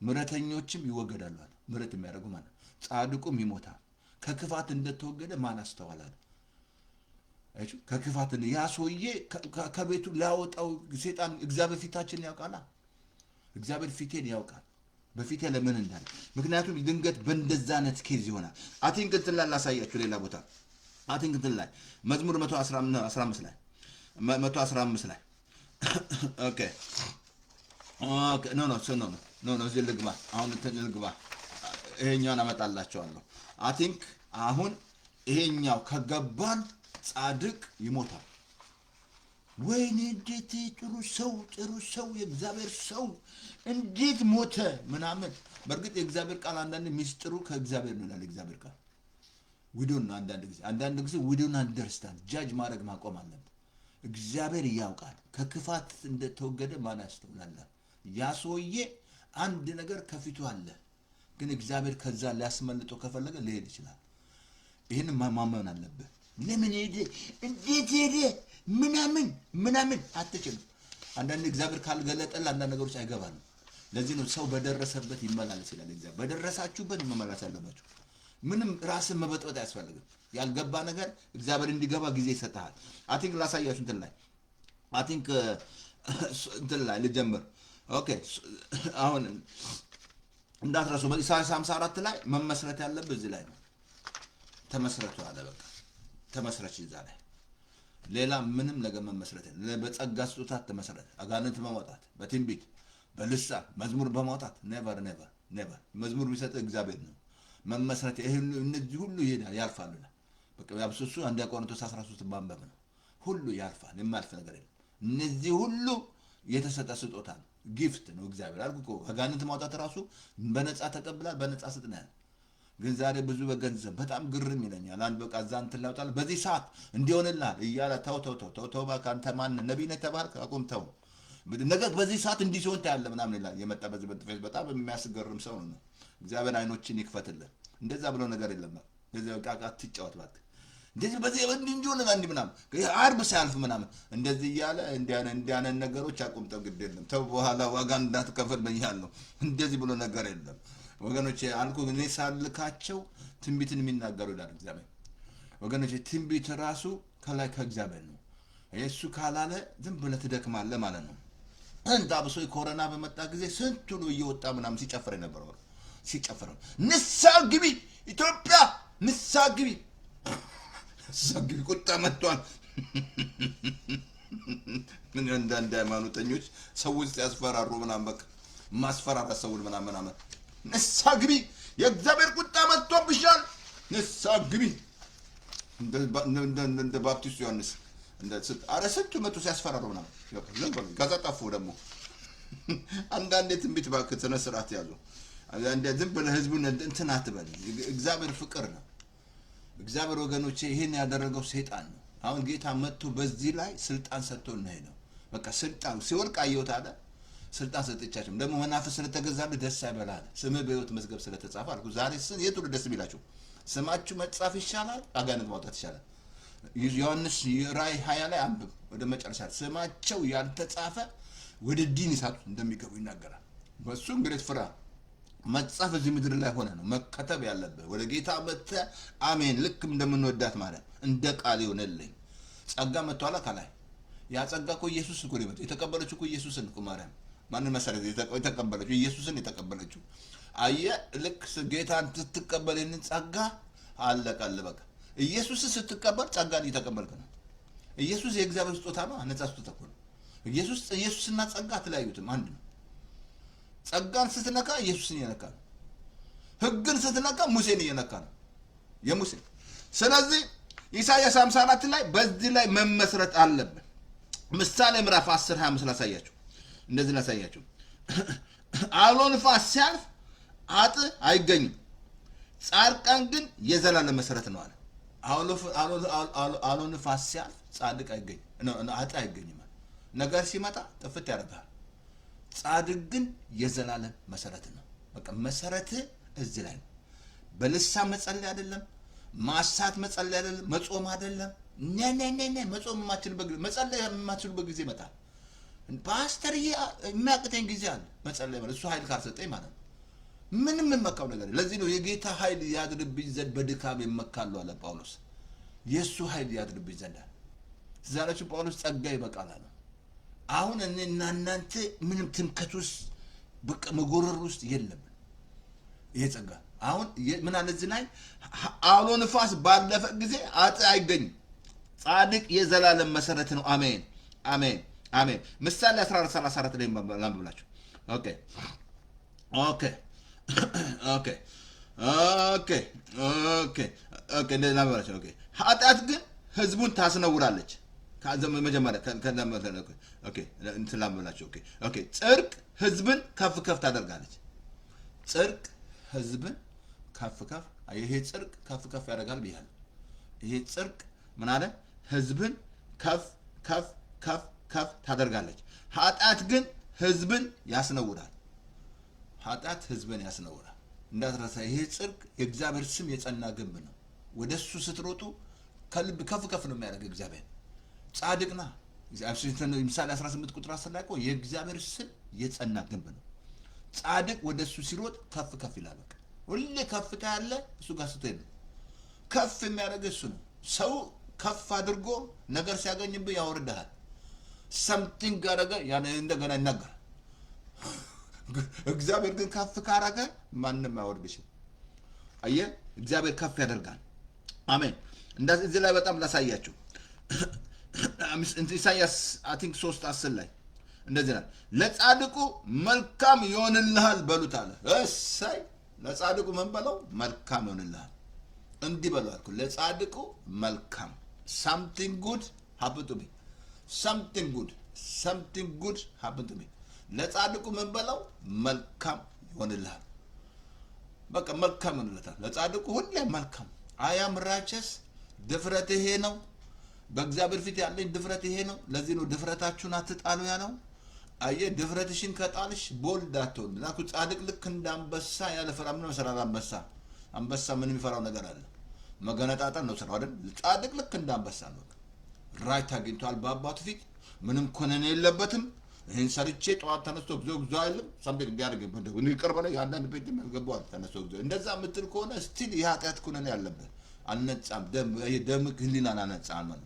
ምሕረተኞችም ይወገዳሉ አለ። ምሕረት የሚያደርጉ ማለት ጻድቁም ይሞታል። ከክፋት እንደተወገደ ማን አስተዋላል? እሺ ከክፋት ያ ሰውዬ ከቤቱ ሊያወጣው ሰይጣን እግዚአብሔር ፊታችንን ያውቃል። እግዚአብሔር ፊቴን ያውቃል። በፊቴ ለምን እንዳለ ምክንያቱም ድንገት በእንደዛ አይነት ኬዝ ይሆናል። አቲንክ እንትን ላይ ላሳያችሁ ሌላ ቦታ አቲንክ እንትን ላይ መዝሙር 115 ላይ 115 ላይ ኦኬ ኦኬ ኖ እዚህ ልግባ። አሁን እንትን ልግባ። ይሄኛውን አመጣላችኋለሁ። አቲንክ አሁን ይሄኛው ከገባን ጻድቅ ይሞታል። ወይኔ እንዴት ጥሩ ሰው የእግዚአብሔር ሰው እንዴት ሞተ ምናምን። በእርግጥ የእግዚአብሔር ቃል አንዳንድ ሚስጥሩ ከእግዚአብሔር ነው ይላል እግዚአብሔር ቃል። ዊዶን አንዳንድ ጊዜ ዊዶን አንደርስታንድ ጃጅ ማድረግ ማቆም አለብን። እግዚአብሔር ያውቃል። ከክፋት እንደተወገደ ማን ያስተውላል? ያ ሰውዬ አንድ ነገር ከፊቱ አለ፣ ግን እግዚአብሔር ከዛ ሊያስመልጠው ከፈለገ ሊሄድ ይችላል። ይህን ማመን አለብህ። ለምን ሄደ? እንዴት ሄደ? ምናምን አትችልም። አንዳንድ እግዚአብሔር ካልገለጠል አንዳንድ ነገሮች አይገባሉ። ለዚህ ነው ሰው በደረሰበት ይመላለስ ይላል እግዚአብሔር። በደረሳችሁበት መመላለስ አለባችሁ። ምንም ራስን መበጥበጥ አያስፈልግም። ያልገባ ነገር እግዚአብሔር እንዲገባ ጊዜ ይሰጣል። አቲንክ ላሳያችሁ እንትን ላይ አቲንክ እንትን ላይ ልጀምር። ኦኬ አሁን እንዳትረሱ በኢሳይያስ 54 ላይ መመስረት ያለበት እዚህ ላይ ነው። ተመስረቱ አለ። በቃ ተመስረች እዛ ላይ ሌላ ምንም ነገር መመስረት በጸጋ ስጦታ ተመስረት። አጋንንት በማውጣት በትንቢት በልሳን መዝሙር በማውጣት ኔቨር መዝሙር ቢሰጥ እግዚአብሔር ነው። መመስረት እነዚህ ሁሉ ይሄዳል ያልፋሉ። በቃ ያብሱሱ አንድ ቆሮንቶስ 13 ማንበብ ነው። ሁሉ ያልፋል፣ የማያልፍ ነገር የለም። እነዚህ ሁሉ የተሰጠ ስጦታ ነው፣ ጊፍት ነው። እግዚአብሔር አልኩ አጋንንት ማውጣት ራሱ በነፃ ተቀብላል፣ በነፃ ስጥናል። ግን ዛሬ ብዙ በገንዘብ በጣም ግርም ይለኛል። አንድ በቃ ዛን ትላውጣል በዚህ ሰዓት እንዲሆንልሃል እያለ ተው በቃ አንተ ማን ነብይ ነህ ተባልክ አቁም ተው ነገር በዚህ ሰዓት እንዲህ ሲሆን ታያለህ ምናምን ይላል። የመጣ በዚህ በትፌስ በጣም የሚያስገርም ሰው ነው። እግዚአብሔር አይኖችን ይክፈትልህ። እንደዛ ብሎ ነገር የለም። እንደዚህ በቃ አትጫወት እባክህ። እንደዚህ በዚህ እንዲሆነ እንዲህ ምናምን አርብ ሳያልፍ ምናምን እንደዚህ እያለ እንዲያነ ነገሮች አቁምጠው ግድ የለም ተው በኋላ ዋጋ እንዳትከፍል ብያለሁ። እንደዚህ ብሎ ነገር የለም ወገኖቼ። አልኩ እኔ ሳልካቸው ትንቢትን የሚናገሩ ይላል እግዚአብሔር። ወገኖቼ ትንቢት ራሱ ከላይ ከእግዚአብሔር ነው። እሱ ካላለ ዝም ብለህ ትደክማለህ ማለት ነው። እንዳ ብሶ ኮሮና በመጣ ጊዜ ስንቱ ነው እየወጣ ምናምን ሲጨፍር የነበረው ሲጨፍር ንስሐ ግቢ ኢትዮጵያ ንስሐ ግቢ ሰግብ ቁጣ መጥቷል። ምን አንዳንድ ሃይማኖተኞች ሰዎች ያስፈራሩ ምናምን በቃ ማስፈራራት ሰውን ምናምን ንስሐ ግቢ የእግዚአብሔር ቁጣ መጥቶብሻል ንስሐ ግቢ እንደ ባፕቲስት ዮሐንስ አረ ስንቱ መጡ ሲያስፈራሩ ምናምን ከዛ ጠፉ። ደግሞ አንዳንዴ ትንቢት እባክህ ስነ ስርዓት ያዙ። ዝም ብለህ ህዝቡን እንትን አትበል። እግዚአብሔር ፍቅር ነው። እግዚአብሔር ወገኖቼ ይሄን ያደረገው ሰይጣን ነው። አሁን ጌታ መጥቶ በዚህ ላይ ስልጣን ሰጥቶ ነው። በቃ ስልጣን ሲወልቅ አየሁት አለ። ስልጣን ሰጥቻቸው ደግሞ መናፍስ ስለተገዛልህ ደስ አይበላል። ስምህ በሕይወት መዝገብ ስለተጻፈ አልኩ። ዛሬ የቱ ደስ ቢላችሁ? ስማችሁ መጻፍ ይሻላል፣ አጋንንት ማውጣት ይሻላል። ዮሐንስ ራእይ 20 ላይ አንብብ ወደ መጨረሻ ስማቸው ያልተጻፈ ወደ ዲን እሳት እንደሚገቡ ይናገራል። በሱ እንግዲህ ፍራ። መጻፍ እዚህ ምድር ላይ ሆነ ነው መከተብ ያለበት። ወደ ጌታ መጥተህ አሜን ልክ እንደምንወዳት ማለት እንደ ቃል ይሆነልኝ። ጸጋ መጥቷል ከላይ። ያ ጸጋ እኮ ኢየሱስ እኮ ነው የተቀበለችው እኮ ኢየሱስን እኮ ማርያም ማን መሰረት የተቀበለችው ኢየሱስን የተቀበለችው። አየህ ልክ ጌታን ስትቀበል ይህንን ጸጋ አለቀልህ በቃ። ኢየሱስን ስትቀበል ጸጋን እየተቀበልክ ነው። ኢየሱስ የእግዚአብሔር ስጦታ ነው፣ ነፃ ስጦታ እኮ ነው። ኢየሱስና ጸጋ አትለያዩትም፣ አንድ ነው። ጸጋን ስትነካ ኢየሱስን እየነካ ነው። ሕግን ስትነካ ሙሴን እየነካ ነው የሙሴ። ስለዚህ ኢሳይያስ 54 ላይ በዚህ ላይ መመስረት አለብን። ምሳሌ ምዕራፍ 10:25 ላሳያችሁ። እንደዚህ ላሳያችሁ። አውሎ ንፋስ ሲያልፍ አጥ አይገኝም፣ ጻድቃን ግን የዘላለም መሰረት ነው አለ። አውሎ ንፋስ ሲያልፍ ጻድቅ አይገኝም፣ አጥ አይገኝም። ነገር ሲመጣ ጥፍት ያደርጋል። ጻድቅ ግን የዘላለም መሰረት ነው። በቃ መሰረት እዚህ ላይ ነው። በልሳን መጸለይ አይደለም፣ ማሳት መጸለይ አይደለም፣ መጾም አይደለም። ነነነነ መጾም የማትችልበት መጸለይ የማትችልበት ጊዜ ይመጣል። ፓስተር የሚያቅተኝ ጊዜ አለ መጸለይ ማለት እሱ ኃይል ካልሰጠኝ ማለት ነው። ምንም የመካው ነገር ለዚህ ነው የጌታ ኃይል ያድርብኝ ዘንድ በድካም የመካለው አለ ጳውሎስ። የእሱ ኃይል ያድርብኝ ዘንድ ዛሬው ጳውሎስ ጸጋ ይበቃል አለ። አሁን እኔና እናንተ ምንም ትምከት ውስጥ በቃ መጎረር ውስጥ የለም። ይሄ ጸጋ አሁን ምን አለ እዚህ ላይ አውሎ ንፋስ ባለፈ ጊዜ አጥ አይገኝም፣ ጻድቅ የዘላለም መሰረት ነው። አሜን አሜን አሜን። ምሳሌ 14:34 ላይ ላንብብላችሁ። ኦኬ ኦኬ ኦኬ ኦኬ ኦኬ ኦኬ እንደዚህ ላንብብላችሁ። ኦኬ ኃጢአት ግን ህዝቡን ታስነውራለች። መጀመሪያ ኦኬ እንትን ላንብብላችሁ። ኦኬ ኦኬ ጽድቅ ህዝብን ከፍ ከፍ ታደርጋለች። ጽድቅ ህዝብን ከፍ ከፍ ይሄ ጽድቅ ከፍ ከፍ ያደርጋል ብያለሁ። ይሄ ጽድቅ ምን አለ? ህዝብን ከፍ ከፍ ከፍ ከፍ ታደርጋለች። ኃጢአት ግን ህዝብን ያስነውራል። ኃጢአት ህዝብን ያስነውራል እንዳትረሳ። ይሄ ጽድቅ የእግዚአብሔር ስም የጸና ግንብ ነው። ወደሱ ስትሮጡ ከልብ ከፍ ከፍ ነው የሚያደርግ እግዚአብሔር። ጻድቅና ምሳሌ 18:10 ላይ እኮ የእግዚአብሔር ስም የጸና ግንብ ነው። ጻድቅ ወደሱ ሲሮጥ ከፍ ከፍ ይላል። በቃ ሁሌ ከፍታ ያለ እሱ ጋር ስትሄድ ነው ከፍ የሚያደርግ እሱ ነው። ሰው ከፍ አድርጎ ነገር ሲያገኝብህ ያወርድሃል። ሰምቲንግ አደረገ ያን እንደገና ይናገራል። እግዚአብሔር ግን ከፍ ካረገ ማንም አያወርድሽም። አየህ እግዚአብሔር ከፍ ያደርጋል። አሜን። እንደዚህ እዚህ ላይ በጣም ላሳያችሁ። ኢሳይያስ አይ ቲንክ 3:10 ላይ እንደዚህ ነው። ለጻድቁ መልካም ይሆንልሃል በሉት አለ። እሰይ ለጻድቁ ምን በለው? መልካም ይሆንልሃል። እንዲህ በለው አልኩ። ለጻድቁ መልካም something good happen to me, something good happen to me። ለጻድቁ ምን በለው? መልካም ይሆንልሃል። በቃ መልካም ይሆንልሃል ለጻድቁ ሁሌ መልካም። I am righteous ድፍረት ይሄ ነው። በእግዚአብሔር ፊት ያለኝ ድፍረት ይሄ ነው። ለዚህ ነው ድፍረታችሁን አትጣሉ ያለው። አየህ ድፍረትሽን ከጣልሽ ቦልድ አትሆን። ጻድቅ ልክ እንደ አንበሳ ያለ ፍርሃት ነው መሰራራ። አንበሳ ምን የሚፈራው ነገር አለ? መገነጣጠል ነው ስራው አይደል? ጻድቅ ልክ እንዳንበሳ ነው። ራይት አግኝቷል በአባቱ ፊት ምንም ኮነኔ የለበትም። ይህን ሰርቼ ጠዋት ተነስቶ እግዚኦ አይልም። ሳምቲንግ እንዲያደርግ እንደ ይቅር በለኝ አንዳንድ ቤት ገባዋል ተነስቶ እግዚኦ እንደዛ የምትል ከሆነ ስቲል የኃጢአት ኮነኔ ያለበት አልነጻም። ደም ህሊናን አነጻም ነው።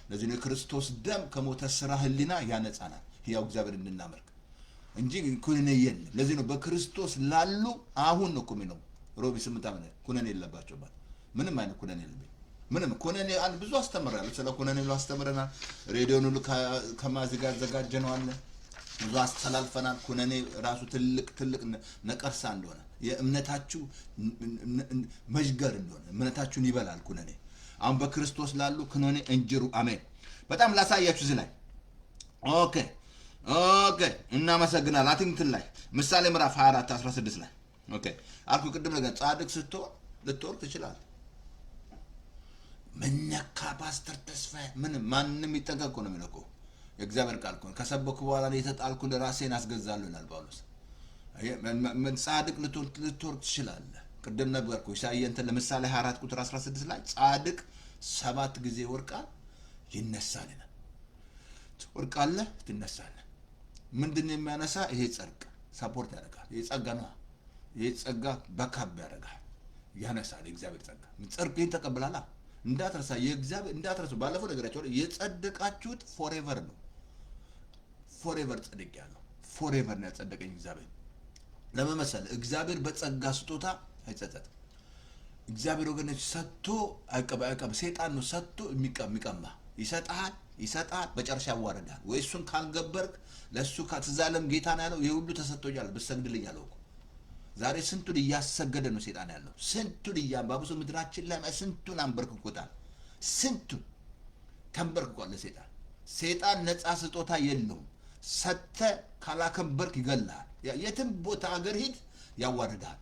ለዚህ ነው ክርስቶስ ደም ከሞተ ስራ ህሊና ያነጻናል ያው እግዚአብሔር እንድናመልክ እንጂ ኩነኔ የለም። ለዚህ ነው በክርስቶስ ላሉ አሁን ነው ኩነኔ ነው ሮቢ 8 ዓመት ኩነኔ የለባቸው ማለት ምንም አይነት ኩነኔ የለም። ምንም ኩነኔ ብዙ አስተምራለሁ። ስለ ኩነኔ ነው አስተምረናል። ሬዲዮን ሁሉ ከማዘጋጅ ዘጋጀነው አለ ብዙ አስተላልፈናል። ኩነኔ ራሱ ትልቅ ነቀርሳ እንደሆነ የእምነታችሁ መጅገር እንደሆነ እምነታችሁን ይበላል ኩነኔ። አሁን በክርስቶስ ላሉ ኩነኔ እንጅሩ አሜን። በጣም ላሳያችሁ እዚህ ላይ ኦኬ እናመሰግናለን። አትንትን ላይ ምሳሌ ምዕራፍ 24 16 ላይ ኦኬ አልኩ ቅድም ነገር ጻድቅ ስትሆን ልትወርድ ትችላለህ። ምነካ ፓስተር ተስፋዬ ምንም ማንም ይጠንቀቅ ነው የሚለው እኮ የእግዚአብሔር ቃል እኮ ከሰበኩ በኋላ የተጣልኩ ለራሴን አስገዛለሁ ይላል ጳውሎስ። ጻድቅ ልትወርድ ትችላለህ። ቅድም ነበርኩ ኢሳይያስ እንትን ለምሳሌ 24 ቁጥር 16 ላይ ጻድቅ 7 ጊዜ ይወድቃል ይነሳል ይላል። ትወድቃለህ ትነሳለህ። ምንድነው የሚያነሳ? ይሄ ጽድቅ ሰፖርት ያደርጋል። ይሄ ጸጋ ነው። ይሄ ጸጋ በካብ ያደርጋል ያነሳል። የእግዚአብሔር ጸጋ ጽድቅ ይሄን ተቀበላላ እንዳትረሳ። የእግዚአብሔር እንዳትረሱ። ባለፈው ነገራችሁ የጸደቃችሁት ፎሬቨር ነው። ፎሬቨር ጸድቅ ያለው ፎሬቨር ነው ያጸደቀኝ እግዚአብሔር። ለመመሰል እግዚአብሔር በጸጋ ስጦታ አይጸጸትም። እግዚአብሔር ወገኖች ሰጥቶ አይቀበል። ሰይጣን ነው ሰጥቶ የሚቀማ ይሰጣል በጨርሻ ያዋርዳል። ወይ እሱን ካልገበርክ ለሱ ከተዛለም ጌታ ነው ያለው ይሄ ሁሉ ተሰጥቶኛል ብትሰግድልኝ አለው እኮ። ዛሬ ስንቱን እያሰገደ ነው ሰይጣን ያለው። ስንቱን እያባብሶ ምድራችን ላይ ስንቱን አንበርክኮታል። ስንቱን ተንበርክኳል ለሰይጣን። ሰይጣን ነፃ ስጦታ የለውም። ሰተ ካላከበርክ ይገላል። የትም ቦታ ሀገር ሂድ ያዋርዳል።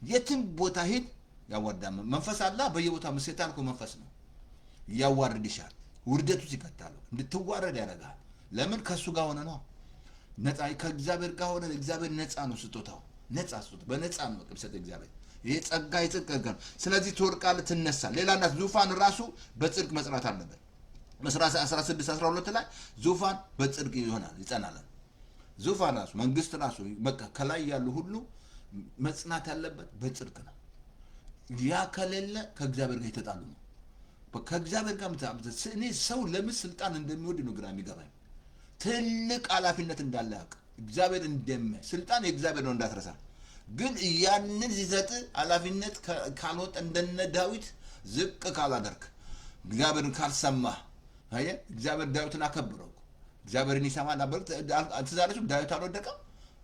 የትም ቦታ ሂድ ያዋርዳል። መንፈስ አለ በየቦታው። ሰይጣን እኮ መንፈስ ነው። ያዋርድሻል። ውርደቱ ሲከታሉ እንድትዋረድ ያደርጋል። ለምን? ከሱ ጋር ሆነ ነው። ነፃ ከእግዚአብሔር ጋር ሆነ። እግዚአብሔር ነፃ ነው ስጦታው። ነፃ ስጦታ በነፃ ነው ቅብሰት እግዚአብሔር። ይሄ ጸጋ የጽድቅ ነው። ስለዚህ ትወድቃለህ ትነሳለህ። ሌላና ዙፋን ራሱ በጽድቅ መጽናት አለበት። መስራት 16 12 ላይ ዙፋን በጽድቅ ይሆናል ይጸናል። ዙፋን ራሱ መንግስት ራሱ በቃ ከላይ ያሉ ሁሉ መጽናት ያለበት በጽድቅ ነው። ያ ከሌለ ከእግዚአብሔር ጋር የተጣሉ ነው። ከእግዚአብሔር ጋር እኔ ሰው ለምን ስልጣን እንደሚወድ ነው ግራ የሚገባኝ። ትልቅ ኃላፊነት እንዳለ ያውቅ እግዚአብሔር እንደሚያይ ስልጣን የእግዚአብሔር ነው እንዳትረሳ። ግን ያንን ሲሰጥ ኃላፊነት ካልወጣ እንደነ ዳዊት ዝቅ ካላደርክ እግዚአብሔርን ካልሰማህ አየ እግዚአብሔር ዳዊትን አከብረው። እግዚአብሔርን ይሰማል ነበር። ትዛለች ዳዊት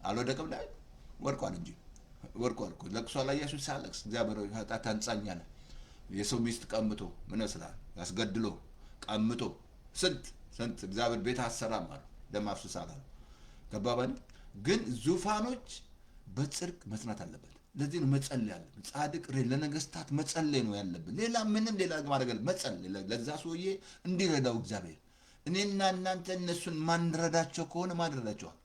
አልወደቀም ዳዊት ወድቋል እንጂ ወድቋል እኮ ለቅሶ ላይ ኢየሱስ ሲያለቅስ እግዚአብሔር ኃጢአት አንጻኛለ የሰው ሚስት ቀምቶ ምን መስላል ያስገድሎ ቀምቶ ስንት እግዚአብሔር ቤት አሰራም አለ ደም አፍስሳል አለ ገባባን። ግን ዙፋኖች በጽድቅ መጽናት አለበት። ለዚህ ነው መጸለይ ያለብን። ጻድቅ ለነገስታት መጸለይ ነው ያለብን። ሌላ ምንም ሌላ ማድረግ መጸለይ ለዛ ሰውዬ እንዲረዳው እግዚአብሔር። እኔና እናንተ እነሱን ማንረዳቸው ከሆነ ማድረዳቸዋል።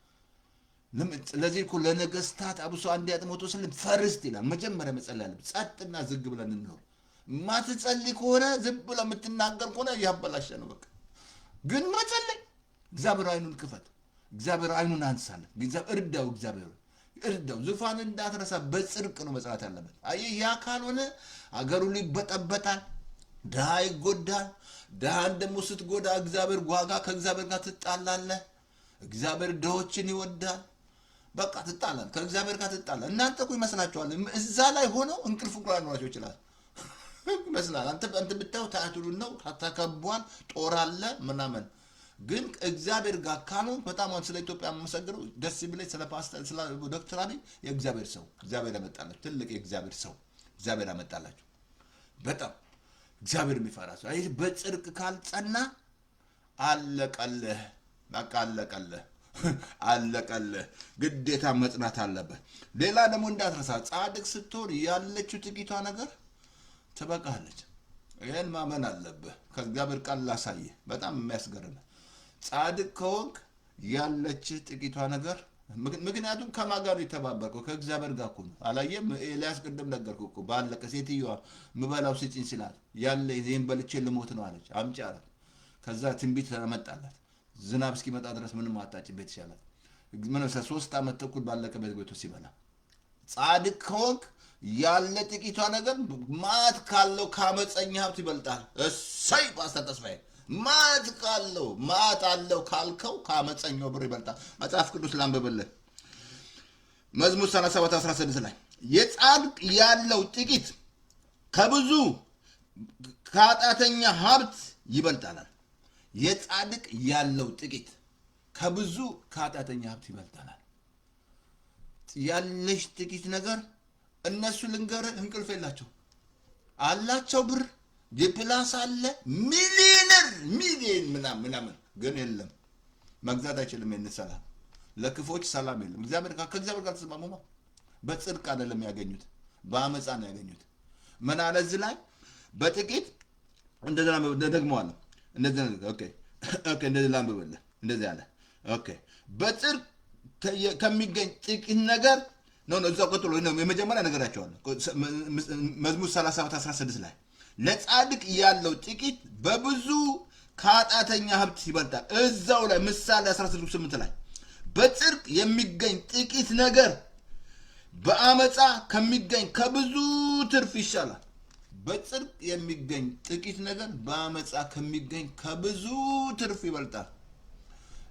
ለዚህ እኮ ለነገስታት አብሶ አንድ ጢሞቴዎስ ፈርስት ይላል መጀመሪያ መጸለይ አለብን። ጸጥና ዝግ ብለን እንኖር። ማትጸልይ ከሆነ ዝም ብለህ የምትናገር ከሆነ ያበላሸ ነው በቃ። ግን መጸለይ እግዚአብሔር አይኑን ክፈት። እግዚአብሔር አይኑን አንሳለ። እግዚአብሔር እርዳው። ዙፋን እንዳትረሳ በጽድቅ ነው መጽናት ያለበት። አይ ያ ካልሆነ አገሩ ሊበጠበጣል፣ ድሃ ይጎዳል። ድሃን ደግሞ ስትጎዳ እግዚአብሔር ዋጋ ከእግዚአብሔር ጋር ትጣላለህ። እግዚአብሔር ድሆችን ይወዳል። በቃ ትጣላለህ፣ ከእግዚአብሔር ጋር ትጣላለህ። እናንተ እኮ ይመስላችኋል እዛ ላይ ሆነው እንቅልፍ እንኳን ሊኖራቸው ይችላል ይመስላል። አንተ ብታው ታቱሉ ነው ተከቧል፣ ጦር አለ ምናምን። ግን እግዚአብሔር ጋር ካልሆን በጣም ስለ ኢትዮጵያ የምመሰግነው ደስ ይብለኝ ስለ ፓስተር ስለ ዶክተር አብይ የእግዚአብሔር ሰው እግዚአብሔር ያመጣላችሁ ትልቅ የእግዚአብሔር ሰው እግዚአብሔር ያመጣላችሁ በጣም እግዚአብሔር የሚፈራ ሰው። አይ በጽድቅ ካልጸና አለቀልህ በቃ አለቀልህ። ግዴታ መጽናት አለበት። ሌላ ደግሞ እንዳትረሳ ጻድቅ ስትሆን ያለችው ጥቂቷ ነገር ትበቃለች። ይሄን ማመን አለብህ። ከእግዚአብሔር ቃል ላሳየህ በጣም የሚያስገርም ጻድቅ ከሆንክ ያለች ጥቂቷ ነገር ምክንያቱም ከማጋር የተባበርከው ከእግዚአብሔር ጋር እኮ ነው። አላየም? ኤልያስ ቅድም ነገርኩህ እኮ ባለቀ ሴትዮዋ ምበላው ስጪኝ ሲላት ያለ ይሄን በልቼ ልሞት ነው አለች። አምጪ አላት። ከዛ ትንቢት ተመጣላት። ዝናብ እስኪመጣ ድረስ ምንም አታጭም ቤት ይሻላል። ምን 3 ዓመት ተኩል ባለቀ ቤቱ ሲበላ ጻድቅ ከሆንክ ያለ ጥቂቷ ነገር ማት ካለው ከአመፀኛ ሀብት ይበልጣል። እሰይ ፓስተር ተስፋዬ ማት ካለው ማት አለው ካልከው ከአመፀኛው ብር ይበልጣል። መጽሐፍ ቅዱስ ላንብብልህ። መዝሙር 37:16 ላይ የጻድቅ ያለው ጥቂት ከብዙ ከኃጢአተኛ ሀብት ይበልጣል። የጻድቅ ያለው ጥቂት ከብዙ ከኃጢአተኛ ሀብት ይበልጣል። ያለሽ ጥቂት ነገር እነሱ ልንገርህ እንቅልፍ የላቸው አላቸው ብር የፕላስ አለ ሚሊዮን ምናምን ግን የለም መግዛት አይችልም። ሰላም ለክፎች ሰላም የለም። ከእግዚአብሔር ጋር ተስማሙማ። በጽድቅ አይደለም ያገኙት፣ በአመፃ ነው ያገኙት። ምን አለ እዚህ ላይ በጥቂት እንደዛ ደግመዋለሁ። እንደዚህ ላንብብልህ። እንደዚህ አለ በጽድቅ ከሚገኝ ጥቂት ነገር ነው እዛ ቀጥሎ የመጀመሪያ ነገራቸዋለሁ። መዝሙር 37:16 ላይ ለጻድቅ ያለው ጥቂት በብዙ ከኃጢአተኛ ሀብት ይበልጣል። እዛው ላይ ምሳሌ 16:8 ላይ በጽድቅ የሚገኝ ጥቂት ነገር በአመፃ ከሚገኝ ከብዙ ትርፍ ይሻላል። በጽድቅ የሚገኝ ጥቂት ነገር በአመፃ ከሚገኝ ከብዙ ትርፍ ይበልጣል።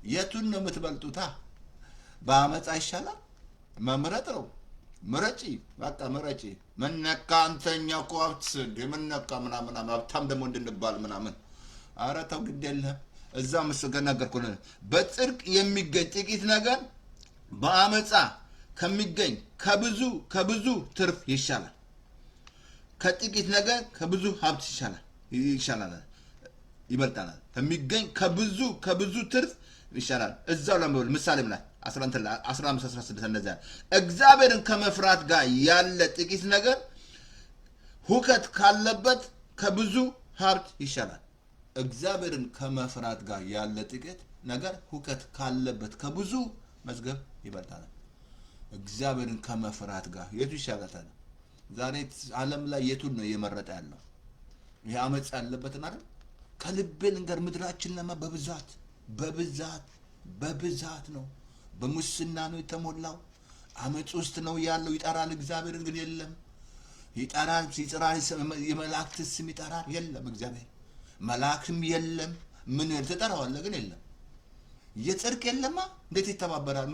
የቱን ነው የምትበልጡታ? በአመፃ ይሻላል። መምረጥ ነው። ምረጪ፣ በቃ ምረጪ። ምነካ አንተኛ እኮ ሀብት የምነካ ምናምን ሀብታም ደግሞ እንድንባል ምናምን። ኧረ ተው ግድ የለህም። እዛ ነገርኩ። በጽድቅ የሚገኝ ጥቂት ነገር በአመፃ ከሚገኝ ከብዙ ትርፍ ይሻላል። ከጥቂት ነገር ከብዙ ሀብት ይሻላል ይበልጣል። ከሚገኝ ከብዙ ትርፍ ይሻላል። እዛው ለምበል ምሳሌ ላይ 15:16 እንደዚያ እግዚአብሔርን ከመፍራት ጋር ያለ ጥቂት ነገር ሁከት ካለበት ከብዙ ሀብት ይሻላል። እግዚአብሔርን ከመፍራት ጋር ያለ ጥቂት ነገር ሁከት ካለበት ከብዙ መዝገብ ይበልጣል። እግዚአብሔርን ከመፍራት ጋር የቱ ይሻላል? ዛሬ ዓለም ላይ የቱን ነው እየመረጠ ያለው? ይሄ አመፅ ያለበትን አይደል? ከልቤ ልንገር፣ ምድራችን ለማ በብዛት ነው። በሙስና ነው የተሞላው። አመፅ ውስጥ ነው ያለው። ይጠራል እግዚአብሔርን ግን የለም። ይጠራል፣ የመላእክት ስም ይጠራል፣ የለም። እግዚአብሔር መልአክም የለም። ምን ትጠራዋለህ ግን የለም። የጽድቅ የለማ እንዴት ይተባበራል?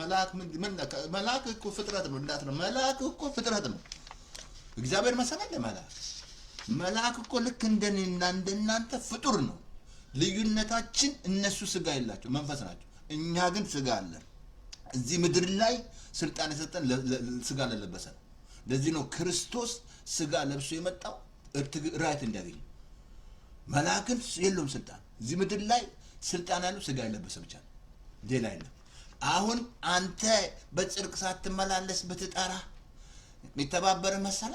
መልአክ እኮ ፍጥረት ነው። እንዳትነው መልአክ እኮ ፍጥረት ነው። እግዚአብሔር መሰላል መልአክ እኮ ልክ እንደኔና እንደናንተ ፍጡር ነው። ልዩነታችን እነሱ ስጋ የላቸው መንፈስ ናቸው። እኛ ግን ስጋ አለን። እዚህ ምድር ላይ ስልጣን የሰጠን ስጋ ለለበሰ ነው። ለዚህ ነው ክርስቶስ ስጋ ለብሶ የመጣው ራይት እንዲያገኝ። መልአክን የለውም ስልጣን። እዚህ ምድር ላይ ስልጣን ያለው ስጋ የለበሰ ብቻ ነው፣ ሌላ የለም። አሁን አንተ በጽድቅ ሳትመላለስ ብትጠራ የሚተባበር መሰለ?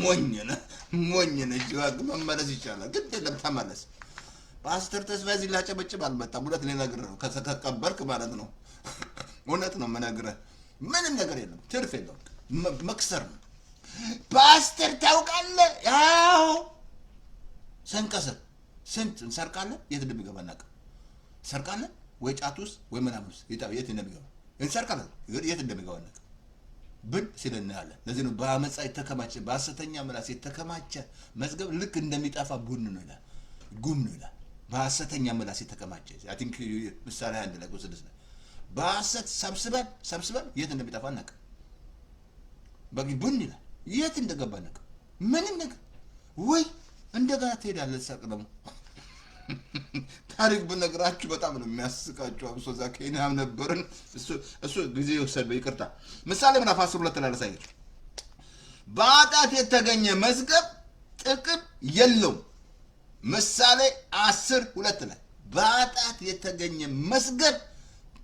ሞኝ ነህ። መመለስ ይቻላል ግን የለም። ተመለስ። ፓስተር ተስፋዬ እዚህ ላጨበጭብ አልመጣም። እውነት ልነግርህ ነው። ከተቀበልክ ማለት ነው። እውነት ነው የምነግርህ። ምንም ነገር የለም፣ ትርፍ የለውም፣ መክሰር ነው። ፓስተር ታውቃለህ? ያው ሰንቀስር ስንት እንሰርቃለን። የት እንደሚገባ እናውቅ። እንሰርቃለን ወይ ጫት ውስጥ ወይ ምናምን ውስጥ የት እንደሚገባ እንሰርቃለን። የት እንደሚገባ እናውቅ። ብን ሲል እናያለን። ለዚህ ነው በአመፃ የተከማቸ በሐሰተኛ ምላስ የተከማቸ መዝገብ ልክ እንደሚጠፋ ጉም ነው ይላል። በሐሰተኛ ምላስ የተከማቸ አይ ቲንክ ምሳሌ 1 ላይ 6 ላይ በሐሰት ሰብስበን የት እንደሚጠፋ እናውቅ። በቂ ቡን ይላል። የት እንደገባ እናውቅ። ምንም ነገር ወይ እንደገና ትሄዳለህ። ተሰርቅ ደግሞ ታሪክ ብነግራችሁ በጣም ነው የሚያስቃችሁ። አብሶ እዛ ኬንያም ነበርን። እሱ ጊዜ ይወሰድ በይቅርታ። ምሳሌ ምዕራፍ 12 ላይ ላሳያችሁ። በኃጢአት የተገኘ መዝገብ ጥቅም የለውም። ምሳሌ 10:2 ላይ በኃጢአት የተገኘ መዝገብ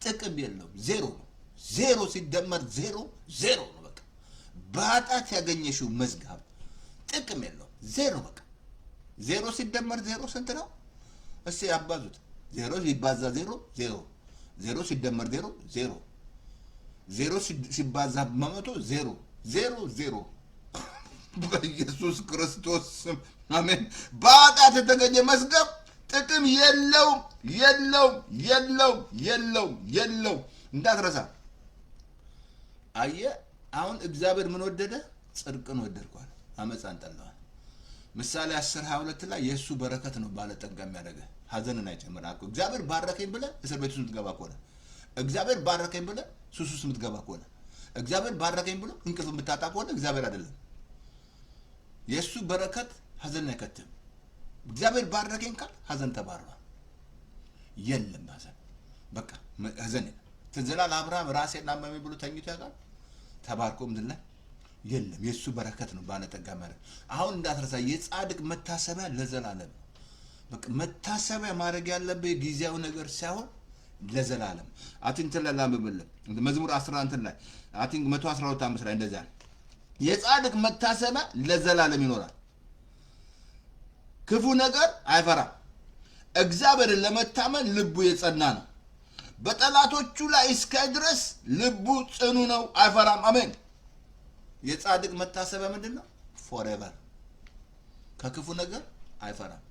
ጥቅም የለውም። ዜሮ ነው። ዜሮ ሲደመር ዜሮ ነው። በቃ በኃጢአት ያገኘሽው መዝገብ ጥቅም የለውም። ዜሮ በቃ ዜሮ ሲደመር ዜሮ ስንት ነው? እስቲ ያባዙት። ዜሮ ሲባዛ ዜሮ ዜሮ ሲደመር ዜሮ ዜሮ ሲባዛ በመቶ ዜሮ ዜሮ ዜሮ። በኢየሱስ ክርስቶስ ስም አሜን። በኃጢአት የተገኘ መዝገብ ጥቅም የለውም የለውም የለውም የለውም የለውም። እንዳትረሳ። አየህ አሁን እግዚአብሔር ምን ወደደ? ጽድቅን ወደድኳል፣ አመፃን ጠላዋል። ምሳሌ 10:22 ላይ የእሱ በረከት ነው ባለጠጋ የሚያደርገህ፣ ሀዘንን አይጨምርም። እግዚአብሔር ባረከኝ ብለህ እስር ቤት ውስጥ የምትገባ ከሆነ፣ እግዚአብሔር ባረከኝ ብለህ ሱስ ውስጥ የምትገባ ከሆነ፣ እግዚአብሔር ባረከኝ ብሎ እንቅልፍ የምታጣ ከሆነ እግዚአብሔር አይደለም። የእሱ በረከት ሀዘንን አይከትም። እግዚአብሔር ባረከኝ ካል ሀዘን ተባሯል። የለም ሀዘን በቃ ሀዘን የለም። ትዝላል አብርሃም ራሴን አመመኝ ብሎ ተኝቶ ያውቃል? ተባርኮ ምድር ላይ የለም። የእሱ በረከት ነው ባለጠጋ ማለት። አሁን እንዳትረሳ የጻድቅ መታሰቢያ ለዘላለም። በቃ መታሰቢያ ማድረግ ያለብህ ጊዜያዊ ነገር ሳይሆን ለዘላለም። አቲንክ ተላላምብልህ መዝሙር 11 ላይ አቲንክ 112 ላይ እንደዛ የጻድቅ መታሰቢያ ለዘላለም ይኖራል። ክፉ ነገር አይፈራም። እግዚአብሔርን ለመታመን ልቡ የጸና ነው። በጠላቶቹ ላይ እስካይ ድረስ ልቡ ጽኑ ነው፣ አይፈራም። አሜን። የጻድቅ መታሰቢያ ምንድን ነው? ፎሬቨር። ከክፉ ነገር አይፈራም።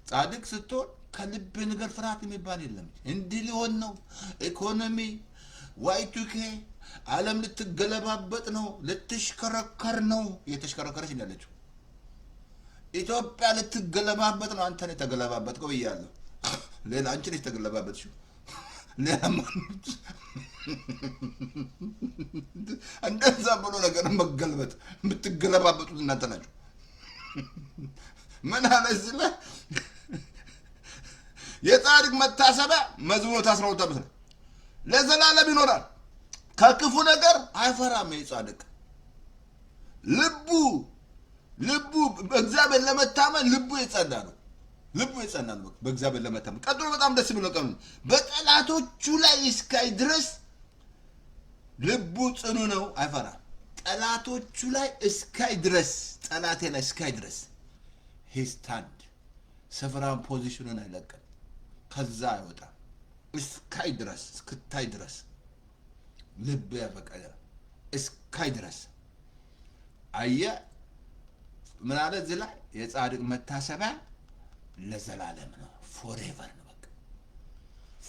ጻድቅ ስትሆን ከልብ ነገር ፍርሃት የሚባል የለም። እንዲህ ሊሆን ነው፣ ኢኮኖሚ ዋይቱኬ፣ ዓለም ልትገለባበጥ ነው፣ ልትሽከረከር ነው። እየተሽከረከረች እንዳለችው ኢትዮጵያ ልትገለባበጥ ነው። አንተ ነህ የተገለባበጥከው ብያለሁ። ሌላ አንቺ ነሽ የተገለባበጥሽው። ሌላ እንደዛ ብሎ ነገር መገልበጥ የምትገለባበጡት እናንተ ናችሁ። ምን አለ እዚህ ላይ የጻድቅ መታሰቢያ መዝሙር 12 ለዘላለም ይኖራል፣ ከክፉ ነገር አይፈራም። የጻድቅ ልቡ በእግዚአብሔር ለመታመን ልቡ የጸና ነው። ልቡ የጸና ነው በእግዚአብሔር ለመታመን። ቀጥሎ በጣም ደስ የሚለው ቀኑ በጠላቶቹ ላይ እስካይ ድረስ ልቡ ጽኑ ነው፣ አይፈራም። ጠላቶቹ ላይ እስካይ ድረስ፣ ጠላቴ ላይ እስካይ ድረስ ሂስታንድ ስፍራን ፖዚሽኑን አይለቅም፣ ከዛ አይወጣም። እስካይ ድረስ፣ እስክታይ ድረስ ልብ ያበቃ እስካይ ድረስ። አየህ ምን አለ እዚህ ላይ? የጻድቅ መታሰቢያ ለዘላለም ነው፣ ፎሬቨር ነው። በቃ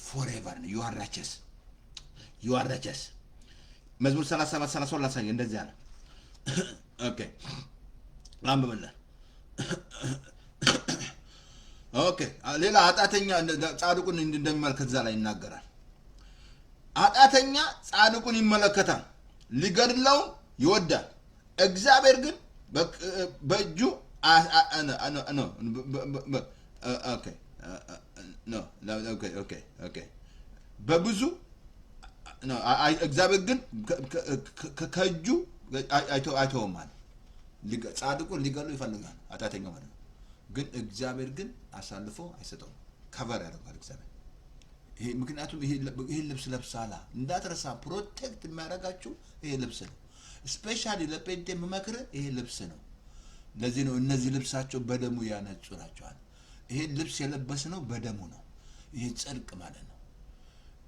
ፎሬቨር ነው። ዩ አር ራቸስ፣ ዩ አር ራቸስ። መዝሙር 37:32 ላሳየህ፣ እንደዚያ ነው። ኦኬ አንብበለን። ኦኬ ሌላ ኃጢአተኛ ጻድቁን እንደሚመለከት እዛ ላይ ይናገራል። ኃጢአተኛ ጻድቁን ይመለከታል፣ ሊገድለው ይወዳል። እግዚአብሔር ግን በእጁ በብዙ እግዚአብሔር ግን ከእጁ አይተውም አለ። ጻድቁን ሊገሉ ይፈልጋል ኃጢአተኛው ማለት ነው። ግን እግዚአብሔር ግን አሳልፎ አይሰጠውም፣ ከቨር ያደርጋል እግዚአብሔር። ይሄ ምክንያቱም ይሄ ልብስ ለብሳላ እንዳትረሳ። ፕሮቴክት የሚያደርጋችሁ ይሄ ልብስ ነው። ስፔሻሊ ለጴንጤ የምመክርህ ይሄ ልብስ ነው። ለዚህ ነው እነዚህ ልብሳቸው በደሙ ያነጹ ናቸዋል። ይሄ ልብስ የለበስነው በደሙ ነው። ይሄ ጽድቅ ማለት ነው።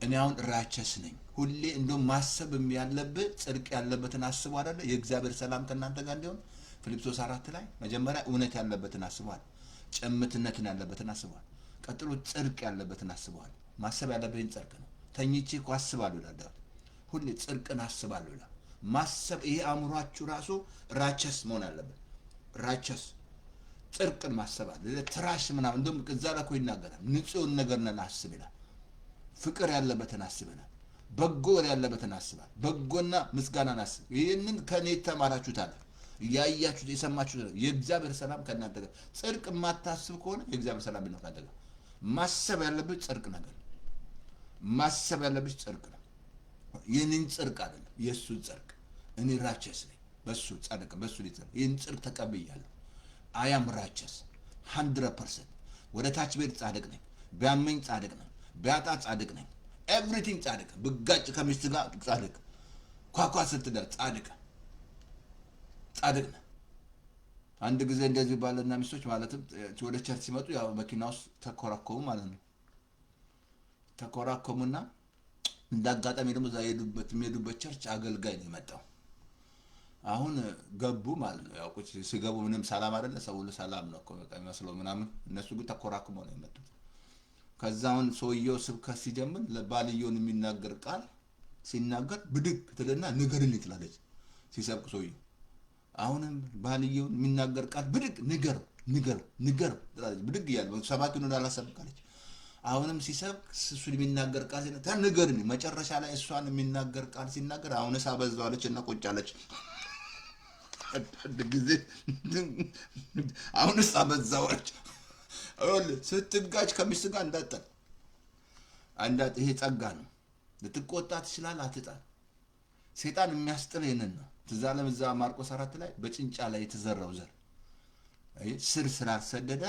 እኔ አሁን ራቸስ ነኝ። ሁሌ እንደውም ማሰብ ያለብህ ጽድቅ ያለበትን አስቡ አይደለ? የእግዚአብሔር ሰላም ከእናንተ ጋር እንዲሆን ፊልጵስዩስ 4 ላይ መጀመሪያ እውነት ያለበትን አስቧል፣ ጭምትነትን ያለበትን አስቧል፣ ቀጥሎ ጽድቅ ያለበትን አስቧል። ማሰብ ያለብህን ጽድቅ ነው። ተኝቼ እኮ አስባለሁ ይላል። ሁሌ ጽድቅን አስባለሁ ይላል። ማሰብ ይሄ አእምሯችሁ ራሱ ራቸስ መሆን አለበት። ራቸስ ጽድቅን ማሰብ አለ። ትራሽ ምናምን እንደውም እዛ ላይ እኮ ይናገራል። ንጹህን ነገር ነን አስብ ይላል። ፍቅር ያለበትን አስብ ይላል። በጎ ያለበትን አስባል። በጎና ምስጋናን አስብ። ይህንን ከኔ ተማራችሁት አለ። ያያችሁት የሰማችሁት የእግዚአብሔር ሰላም ከእናንተ ጋር። ጽድቅ የማታስብ ከሆነ የእግዚአብሔር ሰላም ቢኖር ካንተ ጋር። ማሰብ ያለብህ ጽድቅ ነገር፣ ማሰብ ያለብህ ጽድቅ ነው። ይህንን ጽድቅ አይደለም የእሱን ጽድቅ። እኔ ራቸስ ነኝ በሱ ጻድቅ፣ በሱ ሊጽድቅ ይህን ጽድቅ ተቀብያለሁ። አያም ራቸስ 100%። ወደ ታች ቤት ጻድቅ ነኝ፣ ቢያመኝ ጻድቅ ነኝ፣ ቢያጣ ጻድቅ ነኝ። ኤቭሪቲንግ ጻድቅ። ብጋጭ ከሚስት ጋር ጻድቅ፣ ኳኳ ስትደር ጻድቅ ነህ። አንድ ጊዜ እንደዚህ ባልና ሚስቶች ማለትም ወደ ቸርች ሲመጡ ያው መኪና ውስጥ ተኮራኮሙ ማለት ነው። ተኮራኮሙና እንዳጋጣሚ ደግሞ እዛ የሚሄዱበት ቸርች አገልጋይ ነው የመጣው። አሁን ገቡ ማለት ነው። ያው ቁጭ ሲገቡ ምንም ሰላም አይደለ፣ ሰው ሁሉ ሰላም ነው እኮ በቃ የሚመስለው ምናምን። እነሱ ግን ተኮራክመው ነው የመጡት። ከዛ አሁን ሰውየው ስብከት ሲጀምር ለባልየውን የሚናገር ቃል ሲናገር ብድግ ትልና ንገርልኝ ትላለች ሲሰብክ ሰውየው። አሁንም ባልየውን የሚናገር ቃል ብድግ ንገር ትላለች ብድግ እያለ ሰባኪውን እንዳላሰብካለች። አሁንም ሲሰብክ እሱን የሚናገር ቃል ንገርልኝ። መጨረሻ ላይ እሷን የሚናገር ቃል ሲናገር አሁንስ አበዛዋለች እና ቁጭ አለች። አንድ ጊዜ አሁንስ አበዛዋለች። ስትጋጭ ከሚስት ጋር እንዳጠል ይሄ ጸጋ ነው። ልትቆጣ ትችላለህ፣ አትጣል። ሴጣን የሚያስጥል ይህንን ነው። ትዝ አለም እዛ ማርቆስ 4 ላይ በጭንጫ ላይ የተዘራው ዘር ስር ስላልሰደደ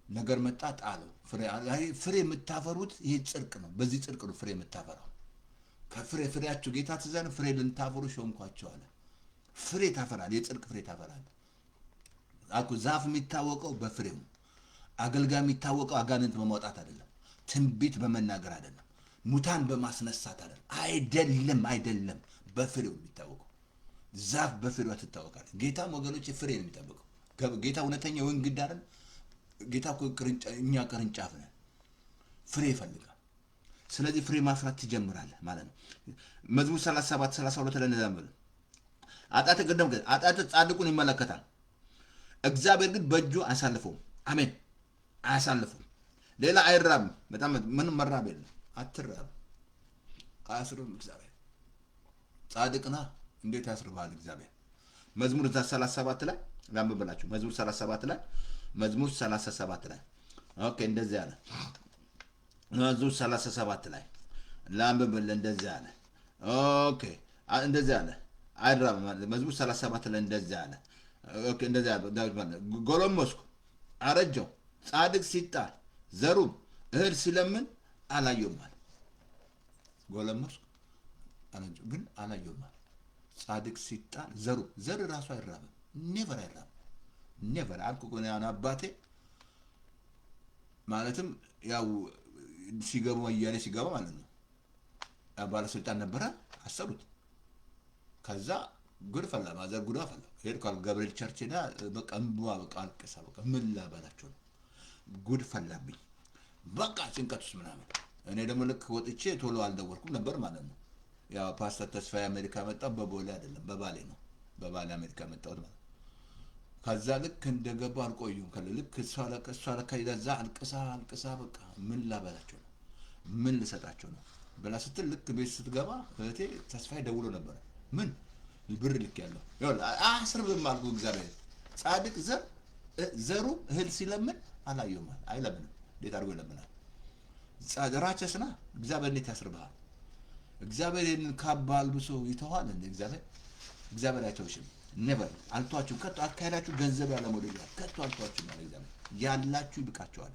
ነገር መጣ ጣለው። ፍሬ የምታፈሩት ይሄ ጽድቅ ነው። በዚህ ጽድቅ ነው ፍሬ የምታፈራው። ፍሬያችሁ ጌታ ትዘን ፍሬ ልንታፈሩ ሾምኳቸው አለ። ፍሬ ታፈራል፣ የጽድቅ ፍሬ ታፈራል። ዛፍ የሚታወቀው በፍሬው፣ አገልጋይ የሚታወቀው አጋንንት በማውጣት አይደለም፣ ትንቢት በመናገር አይደለም፣ ሙታን በማስነሳት አይደለም፣ በፍሬው የሚታወቀው። ዛፍ በፍሬዋ ትታወቃለች። ጌታም ወገኖች ፍሬ ነው የሚጠብቀው። ጌታ እውነተኛ ወይን ግንድ አይደል? ጌታ እኮ እኛ ቅርንጫፍ ነን። ፍሬ ይፈልጋል። ስለዚህ ፍሬ ማፍራት ትጀምራለህ ማለት ነው። መዝሙር 37:32 ላይ እንደዛ ነው። ኃጢአት ጻድቁን ይመለከታል፣ እግዚአብሔር ግን በእጁ አያሳልፈውም። አሜን፣ አያሳልፈውም። ሌላ አይራብም። በጣም ምንም መራብ የለም። አትራብ፣ አያስርብም። እግዚአብሔር ጻድቅና እንዴት ያስርባል እግዚአብሔር። መዝሙር 37 ላይ ላንብብላችሁ። መዝሙር 37 ላይ ኦኬ፣ እንደዚህ አለ። መዝሙር 37 ላይ ላንብብል። እንደዚህ አለ። ኦኬ፣ እንደዚህ አለ። አይራብም ማለት መዝሙር 37 ላይ እንደዚህ አለ። ኦኬ፣ እንደዚህ አለ። ዳዊት ማለት ጎለመስኩ፣ አረጀው፣ ጻድቅ ሲጣል ዘሩም እህል ሲለምን አላየውም ማለት። ጎለመስኩ አረጀው ግን አላየውም ማለት። ጻድቅ ሲጣል ዘር ራሱ አይራብም። ኔቨር አይራብም። ኔቨር አልኩ እኮ ነው አባቴ። ማለትም ያው ሲገቡ ወያኔ ሲገባ ማለት ነው ባለስልጣን ነበረ፣ አሰሩት። ከዛ ጉድ ፈላ፣ ማዘር ጉድ ፈላ። ሄድኳል ገብርኤል ቸርች ሄዳ በቃ እምቧ በቃ አልቅሳ በቃ ምን ላበላቸው ነው፣ ጉድ ፈላብኝ በቃ ጭንቀት ውስጥ ምናምን። እኔ ደግሞ ልክ ወጥቼ ቶሎ አልደወልኩም ነበር ማለት ነው። ያው ፓስተር ተስፋዬ አሜሪካ መጣው፣ በቦሌ አይደለም በባሌ ነው። በባሌ አሜሪካ መጣሁት ማለት። ከዛ ልክ እንደገባ አልቆዩም። ልክ እሷ ለካ ይዛ አልቅሳ በቃ ምን ላበላቸው ነው፣ ምን ልሰጣቸው ነው ብላ ስትል ልክ ቤት ስትገባ እህቴ ተስፋዬ ደውሎ ነበር። ምን ብር ልክ ያለው አስርብም አልኩ። እግዚአብሔር ጻድቅ ዘሩ እህል ሲለምን አላየውም። አይለምንም። እንዴት አድርጎ ይለምናል? ራቸስና እግዚአብሔር እንዴት ያስርብሃል? እግዚአብሔር ይህንን ካባ አልብሶ ይተዋል እንዴ? እግዚአብሔር አይተውሽም። ኔቨር አልተዋችሁም። ከቶ አካሄዳችሁ ገንዘብ ያለ ሞዴል ከቶ አልተዋችሁም ማለት እግዚአብሔር ያላችሁ ይብቃችኋል።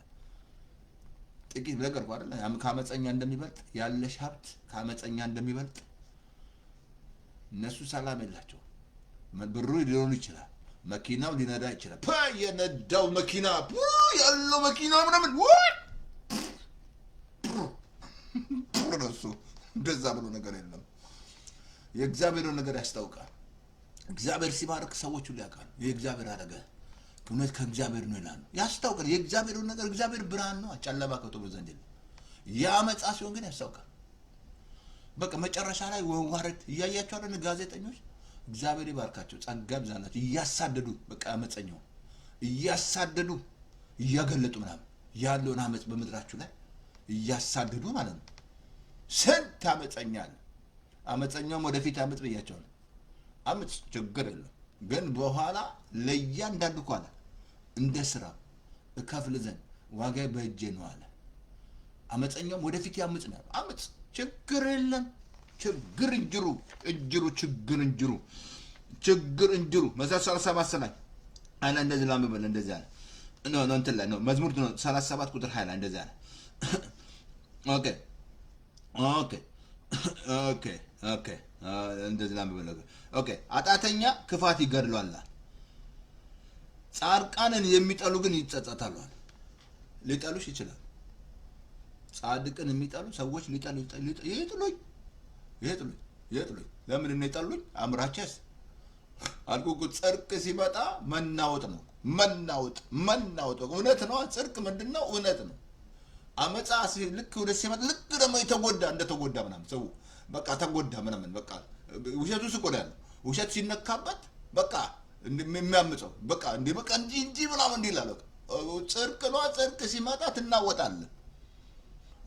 ጥቂት ነገር እኮ አይደል ከአመፀኛ እንደሚበልጥ ያለሽ ሀብት ከአመፀኛ እንደሚበልጥ። እነሱ ሰላም የላቸው። ብሩ ሊሆን ይችላል፣ መኪናው ሊነዳ ይችላል። የነዳው መኪና ያለው መኪና ምናምን እሱ እንደዛ ብሎ ነገር የለም። የእግዚአብሔርን ነገር ያስታውቃል። እግዚአብሔር ሲባርክ ሰዎች ሁሉ ያውቃሉ። የእግዚአብሔር አደረገ እውነት ከእግዚአብሔር ነው ይላሉ፣ ያስታውቃል። የእግዚአብሔርን ነገር እግዚአብሔር ብርሃን ነው፣ ጨለማ ከቶ በዘንድ የለም። የአመፃ ሲሆን ግን ያስታውቃል። በቃ መጨረሻ ላይ ወዋረድ እያያቸው አይደል ጋዜጠኞች። እግዚአብሔር ይባርካቸው፣ ጸጋ ይብዛላቸው። እያሳደዱ በቃ አመፀኛው እያሳደዱ እያገለጡ ምናምን ያለውን አመፅ በምድራችሁ ላይ እያሳደዱ ማለት ነው። ስንት አመፀኛ አለ። አመፀኛውም ወደፊት አመፅ ብያቸዋለሁ። አመፅ ችግር የለም ግን በኋላ ለእያንዳንዱ እኮ አለ እንደ ስራው እከፍል ዘንድ ዋጋ በእጄ ነው አለ። አመፀኛውም ወደፊት ያመፅ ነው። አመፅ ችግር የለም። ችግር እንጅሩ መዝሙር 37 ላይ አለ እንደዚህ ላምበል እንደዚህ አለ ነው እንትን ላይ ነው መዝሙር 37 ቁጥር 20 ላይ እንደዚህ አለ። ኦኬ እንደዚህ ላምበል። ኃጢአተኛ ክፋት ይገድሏል፣ ጻድቃንን የሚጠሉ ግን ይጸጸታሉ። ሊጠሉሽ ይችላል። ጻድቅን የሚጠሉ ሰዎች ይጥሉኝ። ለምን ነው ይጠሉኝ? አምራቸስ አልኩ። ጽድቅ ሲመጣ መናወጥ ነው። መናወጥ እውነት ነው። ጽድቅ ምንድነው? እውነት ነው። አመጻ ልክ ወደ ሲመጣ ልክ ደግሞ እንደተጎዳ ምናምን ሰው በቃ ተጎዳ ምናምን በቃ ውሸቱ ስቆዳ ያለው ውሸት ሲነካበት በቃ የሚያምፀው በቃ እንጂ ምናምን እንዲህ ይላል። ጽድቅ ነው። ጽድቅ ሲመጣ ትናወጣለህ።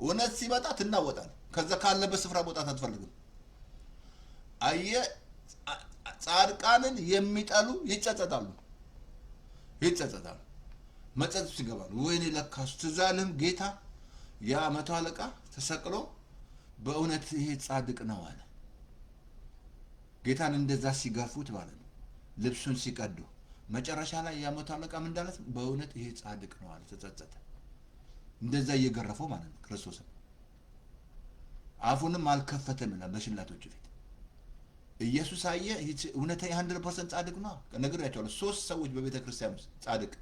እውነት ሲመጣ ትናወጣለህ። ከዛ ካለበት ስፍራ መውጣት አትፈልግም። አየህ፣ ጻድቃንን የሚጠሉ ይጸጸታሉ። መጸጸት ሲገባሉ ወይኔ ለካስ ትዝ አለህም ጌታ ያ መቶ አለቃ ተሰቅሎ በእውነት ይሄ ጻድቅ ነው አለ። ጌታን እንደዛ ሲገፉት ማለት ነው፣ ልብሱን ሲቀዱ መጨረሻ ላይ ያ መቶ አለቃ ምን እንዳለት በእውነት ይሄ ጻድቅ ነው አለ። ተጸጸተ። እንደዛ እየገረፈው ማለት ነው። ክርስቶስን አፉንም አልከፈተም ይላል በሽላቶቹ ፊት። ኢየሱስ አየ እውነተኛ 100% ጻድቅ ነው። ነግሬያቸዋለሁ። 3 ሰዎች በቤተ ክርስቲያን ውስጥ ጻድቅ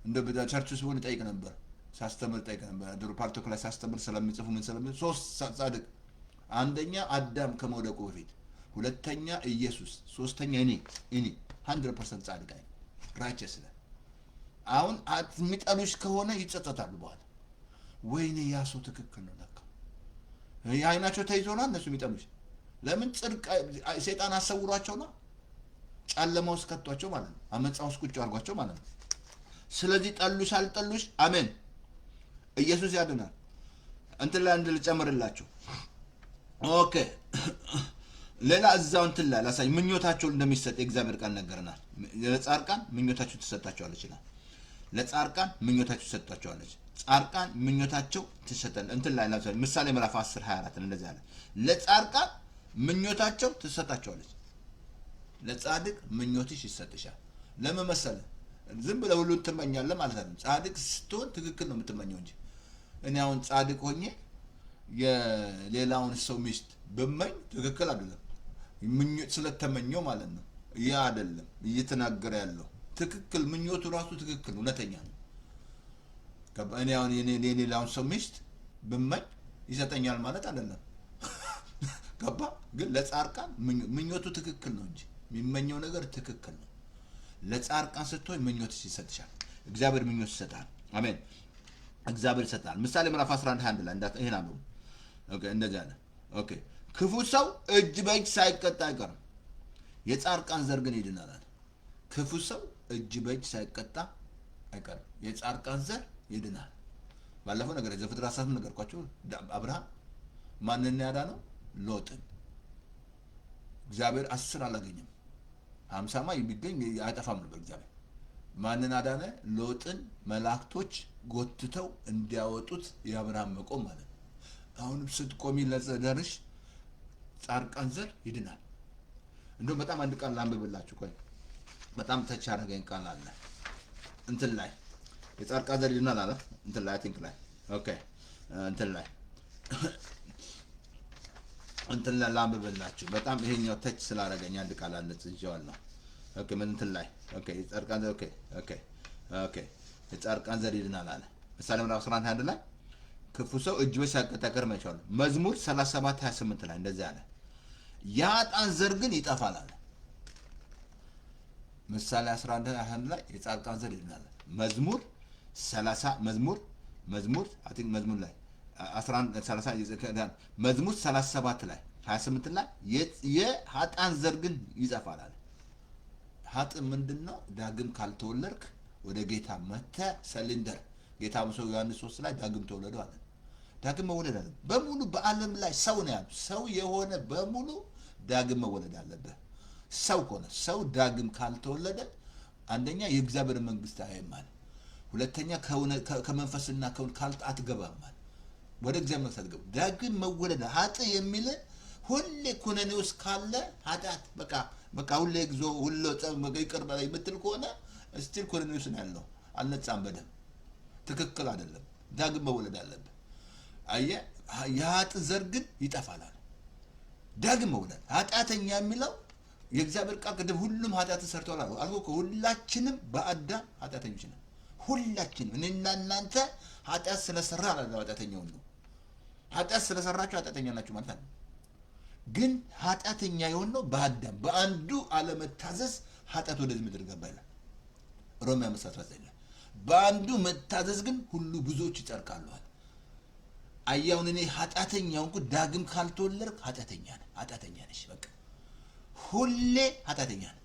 እንደ ቸርች ውስጥ ሆነ ጠይቅ ነበር፣ ሳስተምር ጠይቅ ነበር። ድሮ ፓርቶክ ላይ ሳስተምር ስለሚጽፉ ምን ስለሚል 3 ጻድቅ፣ አንደኛ አዳም ከመውደቁ በፊት፣ ሁለተኛ ኢየሱስ፣ ሶስተኛ እኔ 100% ጻድቅ ነኝ ራይቸስ ነኝ። አሁን የሚጠሉሽ ከሆነ ይጸጸታሉ በኋላ። ወይኔ ያ ሰው ትክክል ነው ለካ የአይናቸው ተይዞናል እነሱ የሚጠሉሽ። ለምን? ጽድቅ ሰይጣን አሰውሯቸው ነው። ጨለማ ውስጥ ከቷቸው ማለት ነው። አመፃ ውስጥ ቁጭ አድርጓቸው ማለት ነው። ስለዚህ ጠሉሽ አልጠሉሽ፣ አሜን፣ ኢየሱስ ያድናል። እንትን ላይ አንድ ልጨምርላችሁ። ኦኬ፣ ሌላ እዛው እንትን ላይ ላሳይ። ምኞታቸው እንደሚሰጥ የእግዚአብሔር ቃል ነገርናል። ለጻድቃን ምኞታቸው ትሰጣቸዋለች ይላል። ለጻድቃን ምኞታቸው ትሰጣቸዋለች። ጻድቃን ምኞታቸው ትሰጣል። እንትን ላይ ላሳይ። ምሳሌ ምዕራፍ 10:24 እንደዚህ አለ። ለጻድቃን ምኞታቸው ትሰጣቸዋለች። ለጻድቅ ምኞትሽ ይሰጥሻል። ለምን መሰለህ? ዝም ብለህ ሁሉን ትመኛለህ ማለት አይደለም። ጻድቅ ስትሆን ትክክል ነው የምትመኘው እንጂ እኔ አሁን ጻድቅ ሆኜ የሌላውን ሰው ሚስት ብመኝ ትክክል አይደለም። ምኞት ስለተመኘው ማለት ነው። ያ አይደለም እየተናገረ ያለው። ትክክል ምኞቱ ራሱ ትክክል እውነተኛ ነው። እኔ አሁን የሌላውን ሰው ሚስት ብመኝ ይሰጠኛል ማለት አይደለም። ገባ? ግን ለጻድቃን ምኞቱ ትክክል ነው እንጂ የሚመኘው ነገር ትክክል ነው። ለጻድቃን ስትሆን ምኞት ይሰጥሻል። እግዚአብሔር ምኞት ይሰጣል። አሜን። እግዚአብሔር ይሰጣል። ምሳሌ ምዕራፍ 11:1 ላይ ይሄን አለው። ኦኬ፣ እንደዚህ አለ። ኦኬ፣ ክፉ ሰው እጅ በእጅ ሳይቀጣ አይቀርም፣ የጻድቃን ዘር ግን ይድናል። ክፉ ሰው እጅ በእጅ ሳይቀጣ አይቀርም፣ የጻድቃን ዘር ይድናል። ባለፈው ነገር ዘፍጥረት 18 ነገርኳችሁ። አብርሃም ማንን ያዳነው? ሎጥን። እግዚአብሔር 10 አላገኘም፣ 50ማ የሚገኝ አይጠፋም ነበር። እግዚአብሔር ማንን አዳነ? ሎጥን። መላእክቶች ጎትተው እንዲያወጡት የአብርሃም መቆም ማለት ነው። አሁንም ስትቆሚ ለዘርሽ ጻድቃን ዘር ይድናል። እንደውም በጣም አንድ ቃል ላንብብላችሁ። ቆይ በጣም ተች ያደረገኝ ቃል አለ እንትን ላይ የጻድቃን ዘር ይድናል አለ እንትን ላይ ቲንክ ላይ ኦኬ እንትን ላይ እንትን ላይ ላንብብላችሁ። በጣም ይሄኛው ተች ስላደረገኝ አንድ ቃል አለ ጽጄዋለሁ። ኦኬ ምን እንትን ላይ ኦኬ የጻድቃን ዘር ኦኬ የጻድቃን ዘር ይድናል አለ። ምሳሌ ምዕራፍ 11:1 ላይ ክፉ ሰው እጅ በእጅ ሳይቀጣ አይቀርም ይላል። መዝሙር 37:28 ላይ እንደዚህ አለ፣ የኃጥአን ዘር ግን ይጠፋል አለ። ምሳሌ 11:1 ላይ የጻድቃን ዘር ይድናል። መዝሙር 30 መዝሙር አይ ቲንክ መዝሙር ላይ 11:30 መዝሙር 37 ላይ 28 ላይ የኃጥአን ዘር ግን ይጠፋል አለ። ኃጥ ምንድነው? ዳግም ካልተወለድክ ወደ ጌታ መጥተህ ሰሊንደር ጌታ ሰው ዮሐንስ 3 ላይ ዳግም ተወለዱ አለ። ዳግም መወለድ አለ። በሙሉ በዓለም ላይ ሰው ነው ያለው። ሰው የሆነ በሙሉ ዳግም መወለድ አለበት። ሰው ከሆነ ሰው ዳግም ካልተወለደ አንደኛ የእግዚአብሔር መንግስት አያይማል፣ ሁለተኛ ከመንፈስና ከውን አትገባም ማለት ወደ እግዚአብሔር መንግስት አትገባም። ዳግም መወለድ ኃጥ የሚል ሁሌ ኩነኔ ውስጥ ካለ ኃጢአት በቃ ሁሌ ግዞ ሁሉ ይቅር በላይ የምትል ከሆነ እስቲል ኩነኔ ውስጥ ነው ያለው። አልነጻም በደም ትክክል አይደለም። ዳግም መወለድ አለበት። አየህ፣ የኃጥ ዘር ግን ይጠፋል። ዳግም መወለድ ኃጢአተኛ የሚለው የእግዚአብሔር ቃል ቅድም ሁሉም ኃጢአትን ሰርተዋል አልኩ እኮ። ሁላችንም በአዳም ኃጢአተኞች ነን። ሁላችን እኔና እናንተ ኃጢአት ስለሰራ አይደለም ኃጢአተኛው ነው። ኃጢአት ስለሰራችሁ ኃጢአተኛ ናችሁ ማለት ነው። ግን ኃጢአተኛ የሆነው በአዳም በአንዱ አለመታዘዝ ኃጢአት ወደዚህ ምድር ገባ ይላል ሮሜ 5:19 ላይ። በአንዱ መታዘዝ ግን ሁሉ ብዙዎች ይጸድቃሉ። አያውን እኔ ኃጢአተኛውን እኮ ዳግም ካልተወለድክ ኃጢአተኛ ነህ፣ ኃጢአተኛ ነሽ። በቃ ሁሌ ኃጢአተኛ ነህ።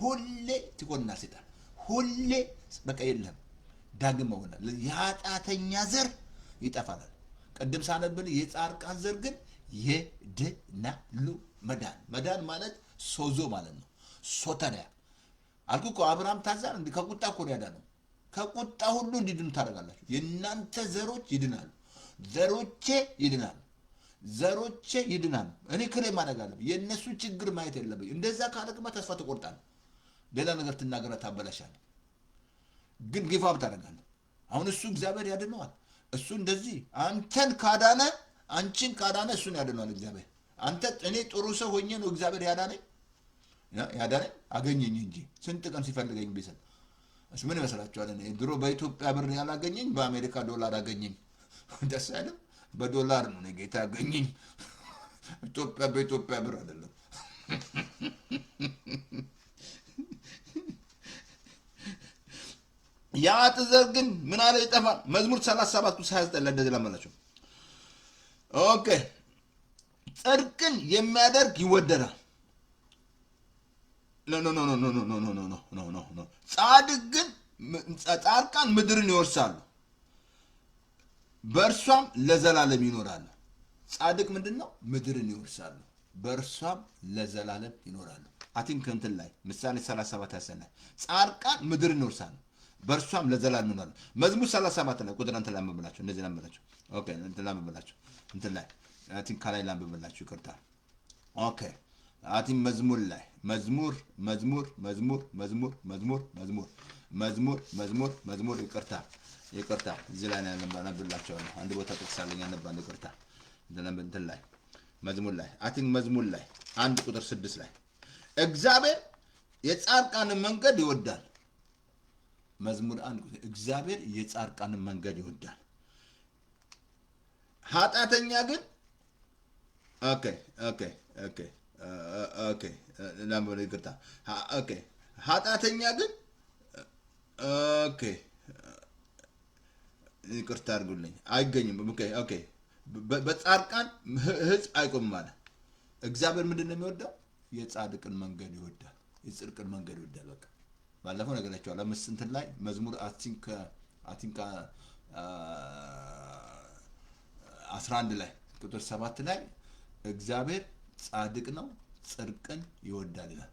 ሁሌ ትኮንናል ሰይጣን። ሁሌ በቃ የለም ዳግም መሆን። የኃጢአተኛ ዘር ይጠፋል። ቅድም ሳነብን የጻድቃን ዘር ግን ይድናሉ። መዳን ማለት ሶዞ ማለት ነው። ሶተሪያ አልኩ እኮ አብርሃም ታዛር እንዴ ከቁጣ እኮ ያዳነው። ከቁጣ ሁሉ እንዲድኑ ታደርጋላችሁ። የእናንተ ዘሮች ይድናሉ። ዘሮቼ ይድናሉ። ዘሮቼ ይድናሉ። እኔ ክሌም ማድረግ አለብኝ። የእነሱ ችግር ማየት የለብኝ። እንደዛ ካለቅማ ተስፋ ትቆርጣለህ። ሌላ ነገር ትናገረ ታበላሻለህ። ግን ጊፋብ ታደርጋለህ። አሁን እሱ እግዚአብሔር ያድነዋል። እሱ እንደዚህ አንተን ካዳነ አንቺን ካዳነ እሱን ያድነዋል እግዚአብሔር። አንተ እኔ ጥሩ ሰው ሆኜ ነው እግዚአብሔር ያዳነኝ አገኘኝ እንጂ ስንት ቀን ሲፈልገኝ ቢሰጥ እሱ ምን ይመስላችኋል? እኔ ድሮ በኢትዮጵያ ብር ያላገኘኝ በአሜሪካ ዶላር አገኘኝ። ደስ አይልም? በዶላር ነው ጌታ ያገኘኝ። ኢትዮጵያ በኢትዮጵያ ብር አይደለም። የኃጢአት ዘር ግን ምን አለ ይጠፋል። መዝሙር 37:29 ላይ እንደዚህ ላመላችሁ። ኦኬ ጽድቅን የሚያደርግ ይወደዳል። ኖ ጻድቃን ምድርን ይወርሳሉ፣ በእርሷም ለዘላለም ይኖራሉ። ጻድቅ ምንድን ነው? ምድርን ይወርሳሉ፣ በእርሷም ለዘላለም ይኖራሉ። አቲንክ እንትን ላይ ምሳሌ 37 ያሰናል። ጻድቃን ምድርን ይወርሳሉ፣ በእርሷም ለዘላለም ይኖራሉ። መዝሙር 37 ላይ ቁጥር እንትን ላንብብላችሁ፣ እንደዚህ ላንብብላችሁ። ኦኬ እንትን ላንብብላችሁ፣ እንትን ላይ አቲንክ ከላይ ላንብብላችሁ፣ ይቅርታ። ኦኬ አቲንክ መዝሙር ላይ መዝሙር ይቅርታ እዚህ ላይ ያነብላችኋለሁ። አንድ ቦታ ጥቅሳለኝ ያነባል። ይቅርታ እንትን ላይ መዝሙር ላይ አቲንክ መዝሙር ላይ 1:6 ላይ እግዚአብሔር የጻድቃንን መንገድ ይወዳል። መዝሙር 1 እግዚአብሔር የጻድቃንን መንገድ ይወዳል፣ ኃጢአተኛ ግን ይቅርታ ኃጢአተኛ ግን ይቅርታ አድርጉልኝ አይገኝም። በጻድቃን ሕዝብ አይቆምም አለ። እግዚአብሔር ምንድን ነው የሚወደው? የጻድቅን መንገድ ይወዳል፣ የጽድቅን መንገድ ይወዳል። በቃ ባለፈው ነገራቸዋል። አምስት እንትን ላይ መዝሙር አቲንክ 11 ላይ ቁጥር 7 ላይ እግዚአብሔር ጻድቅ ነው ጽድቅን ይወዳል ይላል።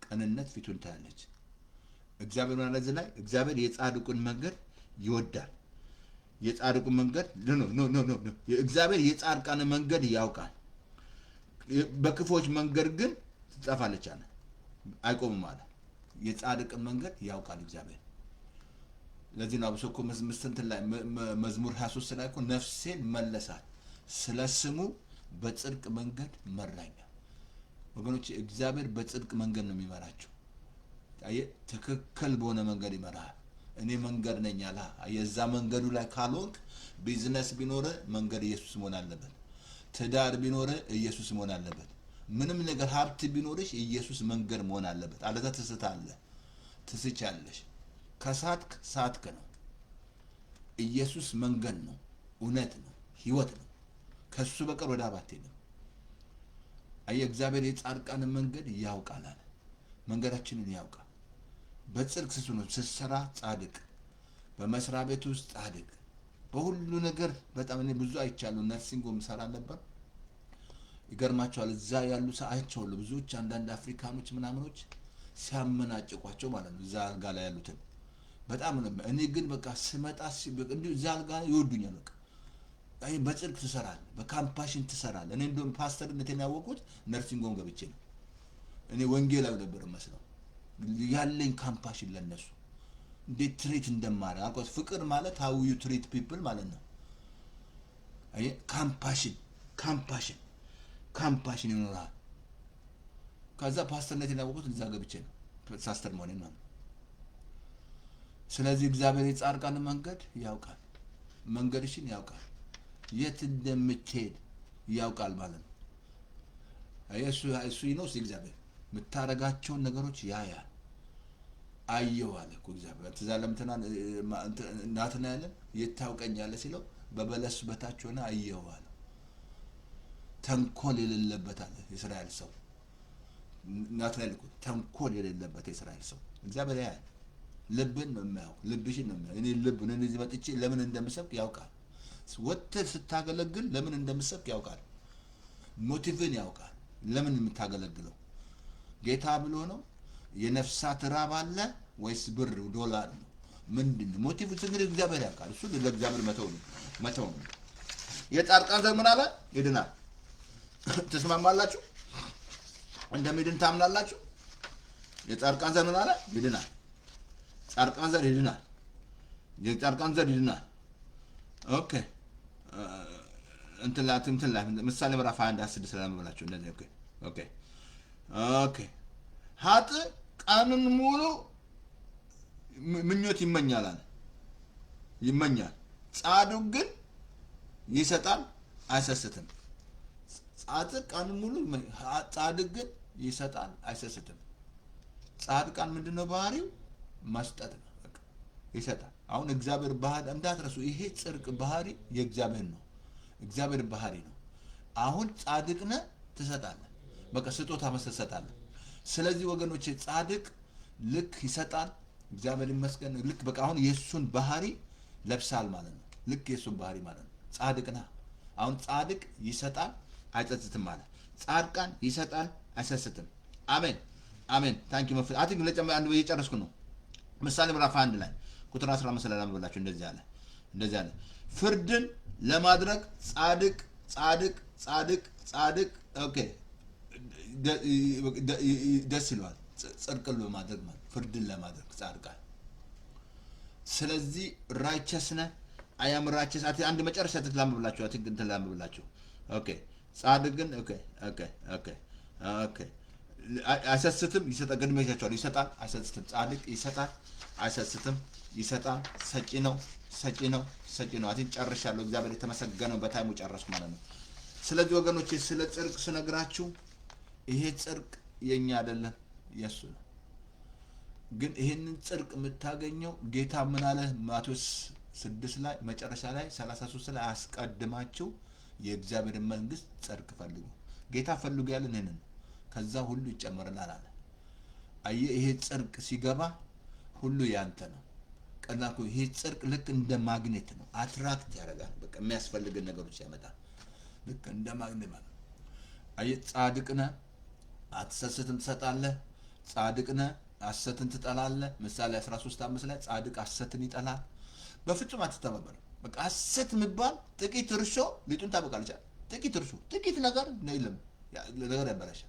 ቅንነት ፊቱን ታያለች። እግዚአብሔር ማለት ላይ እግዚአብሔር የጻድቁን መንገድ ይወዳል። የጻድቁን መንገድ እግዚአብሔር የጻድቃን መንገድ ያውቃል፣ በክፎች መንገድ ግን ትጠፋለች አለ፣ አይቆምም አለ። የጻድቅን መንገድ ያውቃል እግዚአብሔር። ለዚህ ነው አብሶ እኮ እንትን ላይ መዝሙር 23 ላይ እኮ ነፍሴን መለሳት፣ ስለ ስሙ በጽድቅ መንገድ መራኝ። ወገኖች እግዚአብሔር በጽድቅ መንገድ ነው የሚመራቸው። ትክክል በሆነ መንገድ ይመራል። እኔ መንገድ ነኝ አለ። የዛ መንገዱ ላይ ካልሆንክ ቢዝነስ ቢኖር መንገድ ኢየሱስ መሆን አለበት። ትዳር ቢኖር ኢየሱስ መሆን አለበት። ምንም ነገር ሀብት ቢኖርሽ ኢየሱስ መንገድ መሆን አለበት። አለዛ ትስታለህ፣ ትስቻለሽ። ከሳትክ ሳትክ ነው። ኢየሱስ መንገድ ነው፣ እውነት ነው፣ ህይወት ነው። ከሱ በቀር ወደ አብ አትሄድም። አየህ እግዚአብሔር የጻድቃንን መንገድ ያውቃል አለ። መንገዳችንን ያውቃል። በጽድቅ ስትሰራ ጻድቅ፣ በመስሪያ ቤት ውስጥ ጻድቅ፣ በሁሉ ነገር በጣም እኔ ብዙ አይቻለሁ። ነርሲንግ ሰራ ነበር። ይገርማቸዋል። እዛ ያሉ ሰዓቸው ብዙዎች አንዳንድ አፍሪካኖች ምናምኖች ሲያመናጭቋቸው ማለት ነው። እዛ አልጋ ላይ ያሉትን በጣም ነበር። እኔ ግን በቃ ስመጣ እንዲሁ እዛ አልጋ ላይ ይወዱኛል። በቃ አይ በጽድቅ ትሰራለህ፣ በካምፓሽን ትሰራለህ። እኔ እንደውም ፓስተርነቴን ያወቁት ነርሲንግ ሆም ገብቼ ነው። እኔ ወንጌላዊ ነበር መስለው ያለኝ ካምፓሽን ለነሱ እንዴት ትሪት እንደማደርግ አቆስ ፍቅር ማለት how you treat people ማለት ነው። አይ ካምፓሽን ይኖራል። ከዛ ፓስተርነቴን ያወቁት እዛ ገብቼ ነው ፓስተር መሆኔን ማለት ስለዚህ እግዚአብሔር የጻድቃን መንገድ ያውቃል፣ መንገድሽን ያውቃል፣ የት እንደምትሄድ ያውቃል ማለት ነው። እሱ ይኖስ እግዚአብሔር የምታረጋቸውን ነገሮች ያያል። አየው አለ እኮ እግዚአብሔር። ትዝ አለ ናትናኤልን የት ታውቀኛለህ ሲለው በበለስ በታች ሆነ አየው አለ። ተንኮል የሌለበት አለ የእስራኤል ሰው ናትናኤል እኮ ተንኮል የሌለበት የእስራኤል ሰው እግዚአብሔር ያያል። ልብን ነው የሚያው፣ ልብሽን ነው የሚያው። እኔ ልብ ነው እዚህ መጥቼ ለምን እንደምሰብክ ያውቃል። ወጥተህ ስታገለግል ለምን እንደምሰብክ ያውቃል። ሞቲቭን ያውቃል። ለምን የምታገለግለው ጌታ ብሎ ነው? የነፍሳት ራብ አለ ወይስ ብር ዶላር ነው? ምንድን ሞቲቭ? እንግዲህ እግዚአብሔር ያውቃል። እሱ ለእግዚአብሔር መተው ነው። የጻድቃን ዘር ምን አለ? ይድናል። ተስማማላችሁ? እንደሚድን ታምናላችሁ? የጻድቃን ዘር ምን አለ? ይድናል። ጻድቃን ዘር ይድናል። የጻድቃን ዘር ይድናል። ኦኬ እንትን ላይ ምሳሌ ምዕራፍ 21:6 ላይ ብላችሁ እንደዚህ ኦኬ ኃጥእ ቀኑን ሙሉ ምኞት ይመኛል አለ። ይመኛል፣ ጻድቅ ግን ይሰጣል አይሰስትም። ጻድቅ ቀኑን ሙሉ ጻድቅ ግን ይሰጣል አይሰስትም። ጻድቃን ምንድነው ባህሪው? መስጠት ነው። በቃ ይሰጣል። አሁን እግዚአብሔር ባህሪ እንዳትረሱ፣ ይሄ ጽድቅ ባህሪ የእግዚአብሔር ነው። እግዚአብሔር ባህሪ ነው። አሁን ጻድቅ ነህ ትሰጣለህ። በቃ ስጦታ መስጠት ትሰጣለህ። ስለዚህ ወገኖቼ ጻድቅ ልክ ይሰጣል። እግዚአብሔር ይመስገን። ልክ በቃ አሁን የሱን ባህሪ ለብሳል ማለት ነው። ልክ የሱን ባህሪ ማለት ነው። ጻድቅ ነህ። አሁን ጻድቅ ይሰጣል አይጸጽትም ማለት። ጻድቃን ይሰጣል አይሰስትም። አሜን አሜን። ታንኪ መፍት አትግ ለጨማ አንድ እየጨረስኩ ነው። ምሳሌ ምዕራፍ 1 ላይ ቁጥር 15 ላይ ብላችሁ እንደዚህ አለ ፍርድን ለማድረግ ጻድቅ ኦኬ ደስ ይለዋል። ጽድቅን ለማድረግ ማለት ፍርድን ለማድረግ ጻድቃን። ስለዚህ ራይቸስነስ አያም ራይቸስ አንድ መጨረሻ ትላምብላችሁ ኦኬ ጻድቅ ግን ኦኬ አይሰስትም። ይሰጣል። ቅድሜ ይሰጣል። ይሰጣል አይሰስትም። ጻድቅ ይሰጣል አይሰስትም። ይሰጣል። ሰጪ ነው። አቲን ጨርሻለሁ። እግዚአብሔር የተመሰገነው በታይሙ ጨረስኩ ማለት ነው። ስለዚህ ወገኖቼ ስለ ጽድቅ ስነግራችሁ ይሄ ጽድቅ የኛ አይደለም የሱ ነው። ግን ይሄንን ጽድቅ የምታገኘው ጌታ ምን አለ? ማቴዎስ 6 ላይ መጨረሻ ላይ 33 ላይ አስቀድማችሁ የእግዚአብሔርን መንግስት ጽድቅ ፈልጉ። ጌታ ፈልጉ ያለን ይሄንን ከዛ ሁሉ ይጨመርናል አለ። አየህ ይሄ ጽድቅ ሲገባ ሁሉ ያንተ ነው። ቀላኩ ይሄ ጽድቅ ልክ እንደ ማግኔት ነው። አትራክት ያደርጋል። በቃ የሚያስፈልግን ነገሮች ያመጣል። ልክ እንደ ማግኔት ማለት አየህ ጻድቅ ነህ አትሰስትም ትሰጣለህ። ጻድቅ ነህ ሐሰትን ትጠላለህ። ምሳሌ 13:5 ላይ ጻድቅ ሐሰትን ይጠላል። በፍጹም አትተባበርም። በቃ ሐሰት የሚባል ጥቂት እርሾ ሊጡን ታበቃለች። ጥቂት እርሾ ጥቂት ነገር ነው ይለም ነገር ያበላሻል።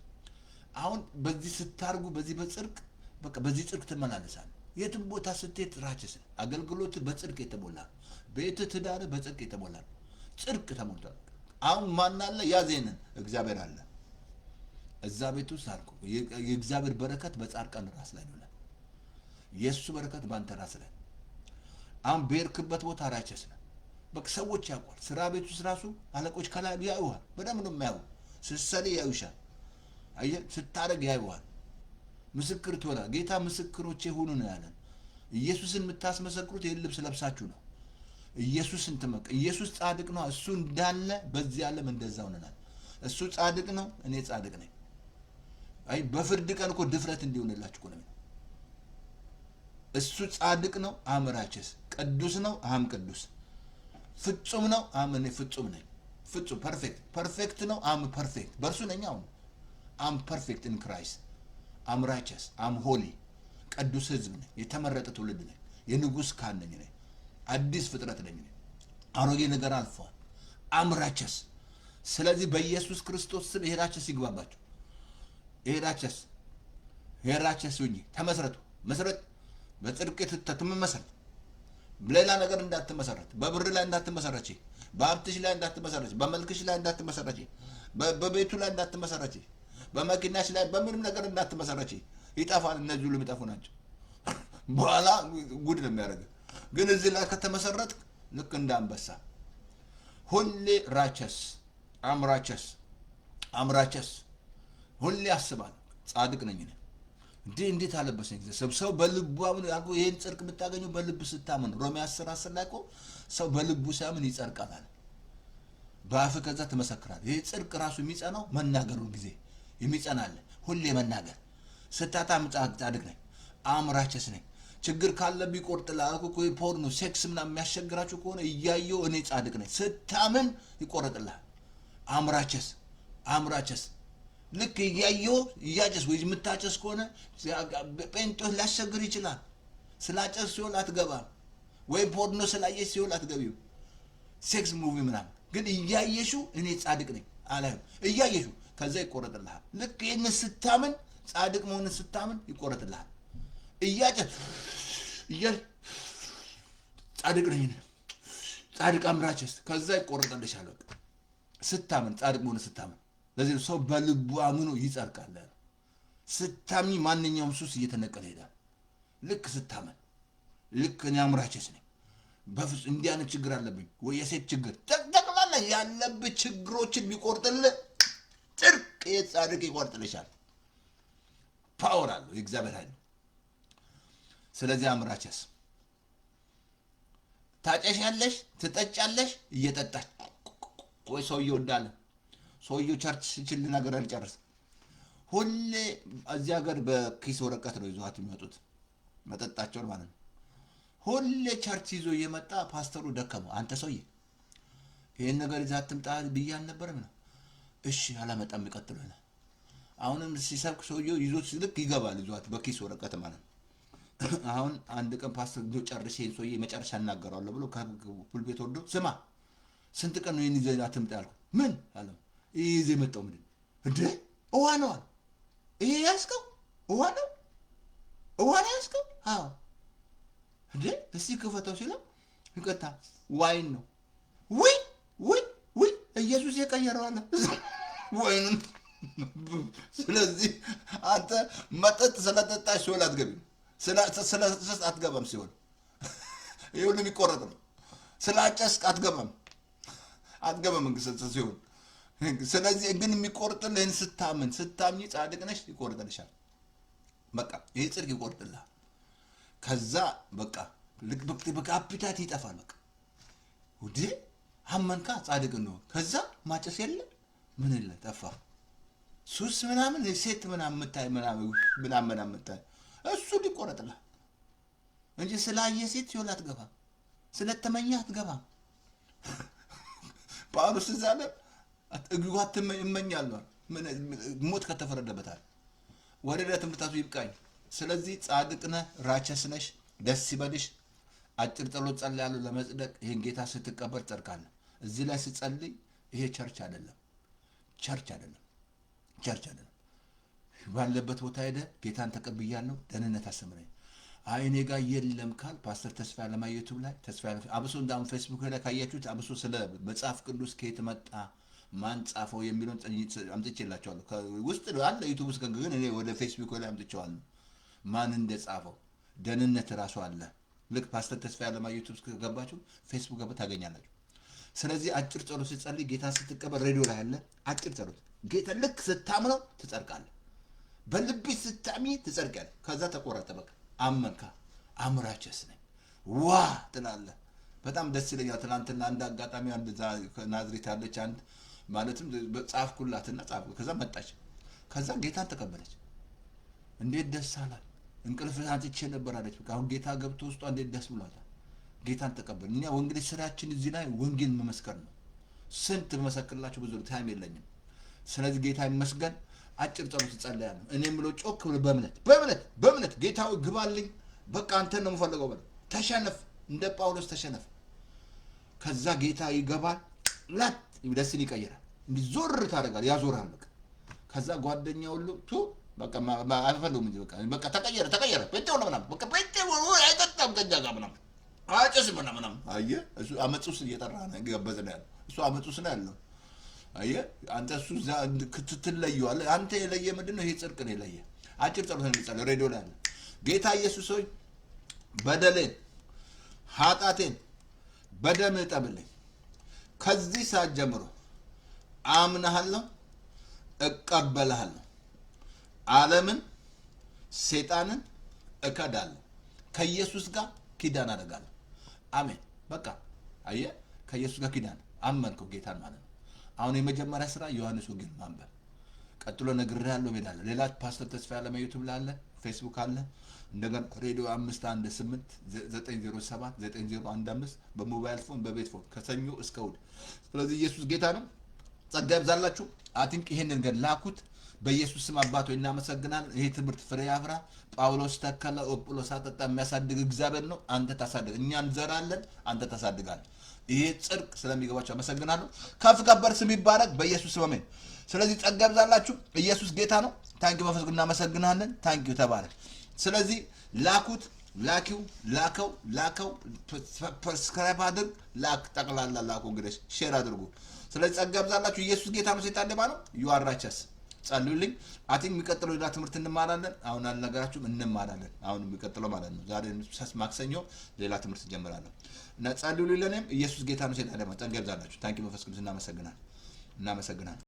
አሁን በዚህ ስታርጉ በዚህ በጽድቅ በቃ በዚህ ጽድቅ ትመላለሳለህ። የትም ቦታ ስትሄድ ራችስ አገልግሎት በጽድቅ የተሞላ ቤት ትዳር በጽድቅ የተሞላ ጽድቅ ተሞልቷል። አሁን ማን አለ? ያዜንን እግዚአብሔር አለ። እዛ ቤት ውስጥ አልኩ የእግዚአብሔር በረከት በጻድቃን ራስ ላይ ነው። የሱ በረከት ባንተ ራስ ላይ። አሁን በርክበት ቦታ ራችስ ነው። በቃ ሰዎች ያውቃል። ስራ ቤት ውስጥ ራሱ አለቆች ከላይ ያዩሃል። በደንብ ነው የሚያዩ። ስትሰሪ ያዩሻል። አየህ ስታረግ ያዩሃል። ምስክር ትሆናለህ። ጌታ ምስክሮቼ ሁኑ ነው ያለን። ኢየሱስን የምታስመሰክሩት ይህን ልብስ ለብሳችሁ ነው። ኢየሱስን ትመክ ኢየሱስ ጻድቅ ነው። እሱ እንዳለ በዚህ ዓለም እንደዛ ሆነናል። እሱ ጻድቅ ነው፣ እኔ ጻድቅ ነኝ። አይ በፍርድ ቀን እኮ ድፍረት እንዲሆንላችሁ ነው። እሱ ጻድቅ ነው፣ አምራችስ ቅዱስ ነው፣ አም ቅዱስ ፍጹም ነው፣ አም እኔ ፍጹም ነኝ። ፍጹም ፐርፌክት ነው፣ አም ፐርፌክት በእርሱ ነኝ። አሁን አም ፐርፌክት ኢን ክራይስት አም ራይቸስ አም ሆሊ ቅዱስ ሕዝብ ነኝ። የተመረጠ ትውልድ ነኝ። የንጉሥ ካህን ነኝ። አዲስ ፍጥረት ነኝ። አሮጌ ነገር አልፏል። አም ራይቸስ። ስለዚህ በኢየሱስ ክርስቶስ ስም ሄራቸስ ይግባባችሁ። ሄራቸስ ሁኚ። ተመስረቱ። መስረት በጽድቅ ትመሰረት። ሌላ ነገር እንዳትመሰረት። በብር ላይ እንዳትመሰረች። በሀብትሽ ላይ እንዳትመሰረች። በመልክሽ ላይ እንዳትመሰረች። በቤቱ ላይ እንዳትመሰረች። በመኪናሽ ላይ በምንም ነገር እንዳትመሰረች። ይጠፋል። እነዚህ ሁሉ የሚጠፉ ናቸው። በኋላ ጉድ ነው የሚያደርገው። ግን እዚህ ላይ ከተመሰረት ልክ እንዳንበሳ ሁሌ ራቸስ አምራቸስ ሁሌ አስባለሁ። ጻድቅ ነኝ እኔ እንዴት አለበሰኝ ጊዜ ሰው በልቡ አምን ያልኩ ይሄን ጽድቅ የምታገኘው በልብ ስታምን። ሮሜ 10:10 ላይ እኮ ሰው በልቡ ሲያምን ይጸድቃል አለ። በአፍ ከዛ ትመሰክራለህ። ይሄ ጽድቅ ራሱ የሚጸናው መናገሩን ጊዜ የሚጸናል። ሁሌ መናገር ስታታም ጻድቅ ነኝ አምራቸስ ነኝ። ችግር ካለብኝ ይቆርጥልሃል እኮ ፖርኖ ሴክስ ምናምን የሚያስቸግራችሁ ከሆነ እያየው እኔ ጻድቅ ነኝ ስታምን ይቆርጥልሃል። አምራቸስ ልክ እያየው እያጨስ ወይ የምታጨስ ከሆነ ጴንጤዎች ሊያስቸግር ይችላል። ስላጨስ ሲሆን አትገባም፣ ወይ ፖርኖ ስላየሽ ሲሆን አትገቢም። ሴክስ ሙቪ ምናምን ግን እያየሽው እኔ ጻድቅ ነኝ አላየው እያየሽው ከዛ ይቆረጥልሃል። ልክ ይህን ስታምን ጻድቅ መሆንን ስታምን ይቆረጥልሃል። እያጨስ ጻድቅ ነኝ ጻድቅ አምራቸስ ከዛ ይቆረጥልሻል። ስታምን ጻድቅ መሆንን ስታምን። ለዚህ ሰው በልቡ አምኖ ይጸድቃል። ስታምኝ ማንኛውም ሱስ እየተነቀለ ይሄዳል። ልክ ስታምን ልክ እኔ አምራቸስ ነኝ በፍጹም እንዲህ አይነት ችግር አለብኝ ወይ የሴት ችግር ጠቅላላ ያለብህ ችግሮችን ቢቆርጥልህ ጽድቅ የጻድቅ ይቆርጥልሻል። ፓወር አለው የእግዚአብሔር ኃይል። ስለዚህ አምራቸስ ታጨሻለሽ፣ ትጠጫለሽ፣ እየጠጣች ወይ ሰውየው እንዳለ ሰውየው ቸርች ሲችል ነገር አልጨርስ ሁሌ እዚህ ሀገር በኪስ ወረቀት ነው ይዘዋት የሚወጡት መጠጣቸውን ማለት ነው። ሁሌ ቸርች ይዞ እየመጣ ፓስተሩ ደከመው። አንተ ሰውዬ ይህን ነገር ይዘህ አትምጣ ብዬ አልነበረም ነው? እሺ አላመጣም ይቀጥሉና አሁንም ሲሰብክ ሰውየው ይዞት ልክ ይገባል ይዟት በኪስ ወረቀት ማለት ነው። አሁን አንድ ቀን ፓስተር ዶ ጨርሼ ሰውዬ መጨረሻ እናገራለሁ ብሎ ከፑል ቤት ወርዶ ስማ ስንት ቀን ነው ይህን ይዘህ አትምጣ ያልኩህ? ምን አለው? ይህ ይዘህ የመጣው ምንድን እንደ ውሃ ነው አለ። ይሄ ያዝከው ውሃ ነው? ውሃ ነው ያዝከው? አዎ እንዴ እስቲ ክፈተው ሲለው ይቀጣ ዋይን ነው። ውይ ኢየሱስ የቀየረው አለ ወይኑን። ስለዚህ አንተ መጠጥ ስለጠጣሽ ሲሆን አትገቢም፣ ስለጨስክ አትገባም። ሲሆን ይሁን የሚቆረጥ ነው። ስላጨስክ አትገባም ሲሆን። ስለዚህ ግን የሚቆርጥልህን ስታምኝ ጻድቅ ነሽ ይቆርጥልሻል። በቃ ይሄ ጽድቅ ይቆርጥልሃል። ከዛ በቃ አፒታት ይጠፋል። በቃ ውዴ አመንካ ጻድቅ ነው። ከዛ ማጨስ የለ ምን የለ ጠፋ። ሱስ ምናምን ሴት ምናምን የምታይ እሱ ሊቆረጥልሃል እንጂ ስላየ ሴት ሲሆን አትገባም፣ ስለተመኘ አትገባም። ጳውሎስ ዛለ እግጓት እመኛለሁ ሞት ከተፈረደበታል። ወደ ትምህርታቱ ይብቃኝ። ስለዚህ ጻድቅ ነህ፣ ራቸስ ነሽ፣ ደስ ይበልሽ። አጭር ጸሎት ጸልያለሁ ለመጽደቅ። ይሄን ጌታ ስትቀበል ጸድቃለህ። እዚህ ላይ ስትጸልይ ይሄ ቸርች አይደለም። ባለበት ቦታ ሄደህ ጌታን ተቀብያለሁ ደህንነት አስተምረኝ። አይ እኔ ጋር የለም ካል ፓስተር ተስፋ ያለማየሁ ዩቲዩብ ላይ ተስፋ ያለ አብሶ እንዳውም ፌስቡክ ላይ ካያችሁት አብሶ ስለ መጽሐፍ ቅዱስ ከየት መጣ ማን ጻፈው የሚለውን አምጥቼላችኋለሁ። ውስጥ አለ ዩቲዩብ ውስጥ ግን እኔ ወደ ፌስቡክ ላይ አምጥቼዋለሁ ማን እንደጻፈው። ደህንነት ራሱ አለ። ልክ ፓስተር ተስፋ ያለማየሁ ዩቲዩብ ውስጥ ከገባችሁ ፌስቡክ ገባ ታገኛላችሁ። ስለዚህ አጭር ጸሎት ስትጸልይ ጌታ ስትቀበል ሬዲዮ ላይ አለ አጭር ጸሎት። ጌታ ልክ ስታምነው ትጸድቃለህ። በልብህ ስታምኝ ትጸድቃለህ። ከዛ ተቆረጠ በቃ አመንካ አምራቸስ ነኝ ዋ ትላለህ። በጣም ደስ ይለኛል። ትናንትና አንድ አጋጣሚ አንድ ናዝሬት ያለች አንድ ማለትም ጻፍኩላትና ከዛ መጣች። ከዛ ጌታን ተቀበለች። እንዴት ደስ አላት። እንቅልፍ አንጥቼ ነበር አለች። በቃ አሁን ጌታ ገብቶ ውስጧ እንዴት ደስ ብሏታል። ጌታን ተቀበል። እኛ ወንጌል ስራችን እዚህ ላይ ወንጌል መመስከር ነው። ስንት መሰክርላችሁ ብዙ ታይም የለኝም። ስለዚህ ጌታ ይመስገን። አጭር ጸሎት ጸልያለሁ። እኔም ብሎ ጮክ ብሎ በእምነት ጌታው ግባልኝ፣ በቃ አንተን ነው የምፈልገው በል። ተሸነፍ፣ እንደ ጳውሎስ ተሸነፍ። ከዛ ጌታ ይገባል፣ ላት ደስን ይቀይራል። እንዲህ ዞር ታደርጋለህ፣ ያዞርሃል። በቃ ከዛ ጓደኛ ሁሉ በቃ አይፈልጉም እንጂ በቃ ተቀየረ ጴንጤው ነው ምናምን በቃ ጴንጤው አይጠጣም ከእኛ ጋር ምናምን አጨስም ምናምን። አየህ እሱ አመፅ ውስጥ እየጠራ ነው ገበዘ ነው ያለው። እሱ አመፅ ውስጥ ነው ያለው። አየህ አንተ እሱ ትለየዋለህ። አንተ የለየ ምንድን ነው? ይሄ ጽድቅ ነው የለየ። አጭር ጸሎት ነው የሚጸልየው ሬዲዮ ላይ አለ። ጌታ ኢየሱስ ሆይ በደሌን ኃጢአቴን በደም እጠብልኝ። ከዚህ ሰዓት ጀምሮ አምናለሁ፣ እቀበልሃለሁ። ዓለምን ሰይጣንን እከዳለሁ። ከኢየሱስ ጋር ኪዳን አደርጋለሁ። አሜን። በቃ አየህ፣ ከኢየሱስ ጋር ኪዳን አመንከው ጌታን ማለት ነው። አሁን የመጀመሪያ ስራ ዮሐንስ ወንጌል ማንበብ። ቀጥሎ ነግሬሃለሁ፣ እሄዳለሁ። ሌላ ፓስተር ተስፋዬ አለማ ዩቲዩብ ላይ አለ፣ ፌስቡክ አለ። እንደገና ሬዲዮ 518 907 9015 በሞባይል ፎን በቤት ፎን ከሰኞ እስከ እሑድ። ስለዚህ ኢየሱስ ጌታ ነው። ጸጋ ይብዛላችሁ። አቲንክ ይሄንን ነገር ላኩት። በኢየሱስ ስም አባት ሆይ እናመሰግናለን። ይሄ ትምህርት ፍሬ ያፍራ። ጳውሎስ ተከለ፣ አጵሎስ አጠጣ። የሚያሳድግ እግዚአብሔር ነው። አንተ ታሳድግ። እኛ እንዘራለን፣ አንተ ታሳድጋለህ። ይሄ ጽድቅ ስለሚገባቸው አመሰግናለሁ። ከፍ ከበር ስም ይባረክ በኢየሱስ ስም አሜን። ስለዚህ ጸጋ ይብዛላችሁ። ኢየሱስ ጌታ ነው። ታንኪ በፈስ እናመሰግናለን። ታንኪ ተባረክ። ስለዚህ ላኩት፣ ላኪው፣ ላከው፣ ሰብስክራይብ አድርግ፣ ላክ፣ ጠቅላላ ላኩ። እንግዲህ ሼር አድርጉ። ስለዚህ ጸጋ ይብዛላችሁ። ኢየሱስ ጌታ ነው። ሰይጣን ደባ ነው። ዩአራቸስ ጸልዩልኝ። አቲንክ የሚቀጥለው ሌላ ትምህርት እንማራለን። አሁን አልነገራችሁም፣ እንማራለን። አሁን የሚቀጥለው ማለት ነው ዛሬ ማክሰኞ ሌላ ትምህርት ጀምራለሁ እና ጸልዩልኝ። ለኔም ኢየሱስ ጌታ ነው። ሰይጣን ደባ። ጸጋ ይብዛላችሁ። ታንኪ መንፈስ ቅዱስ እናመሰግናለን።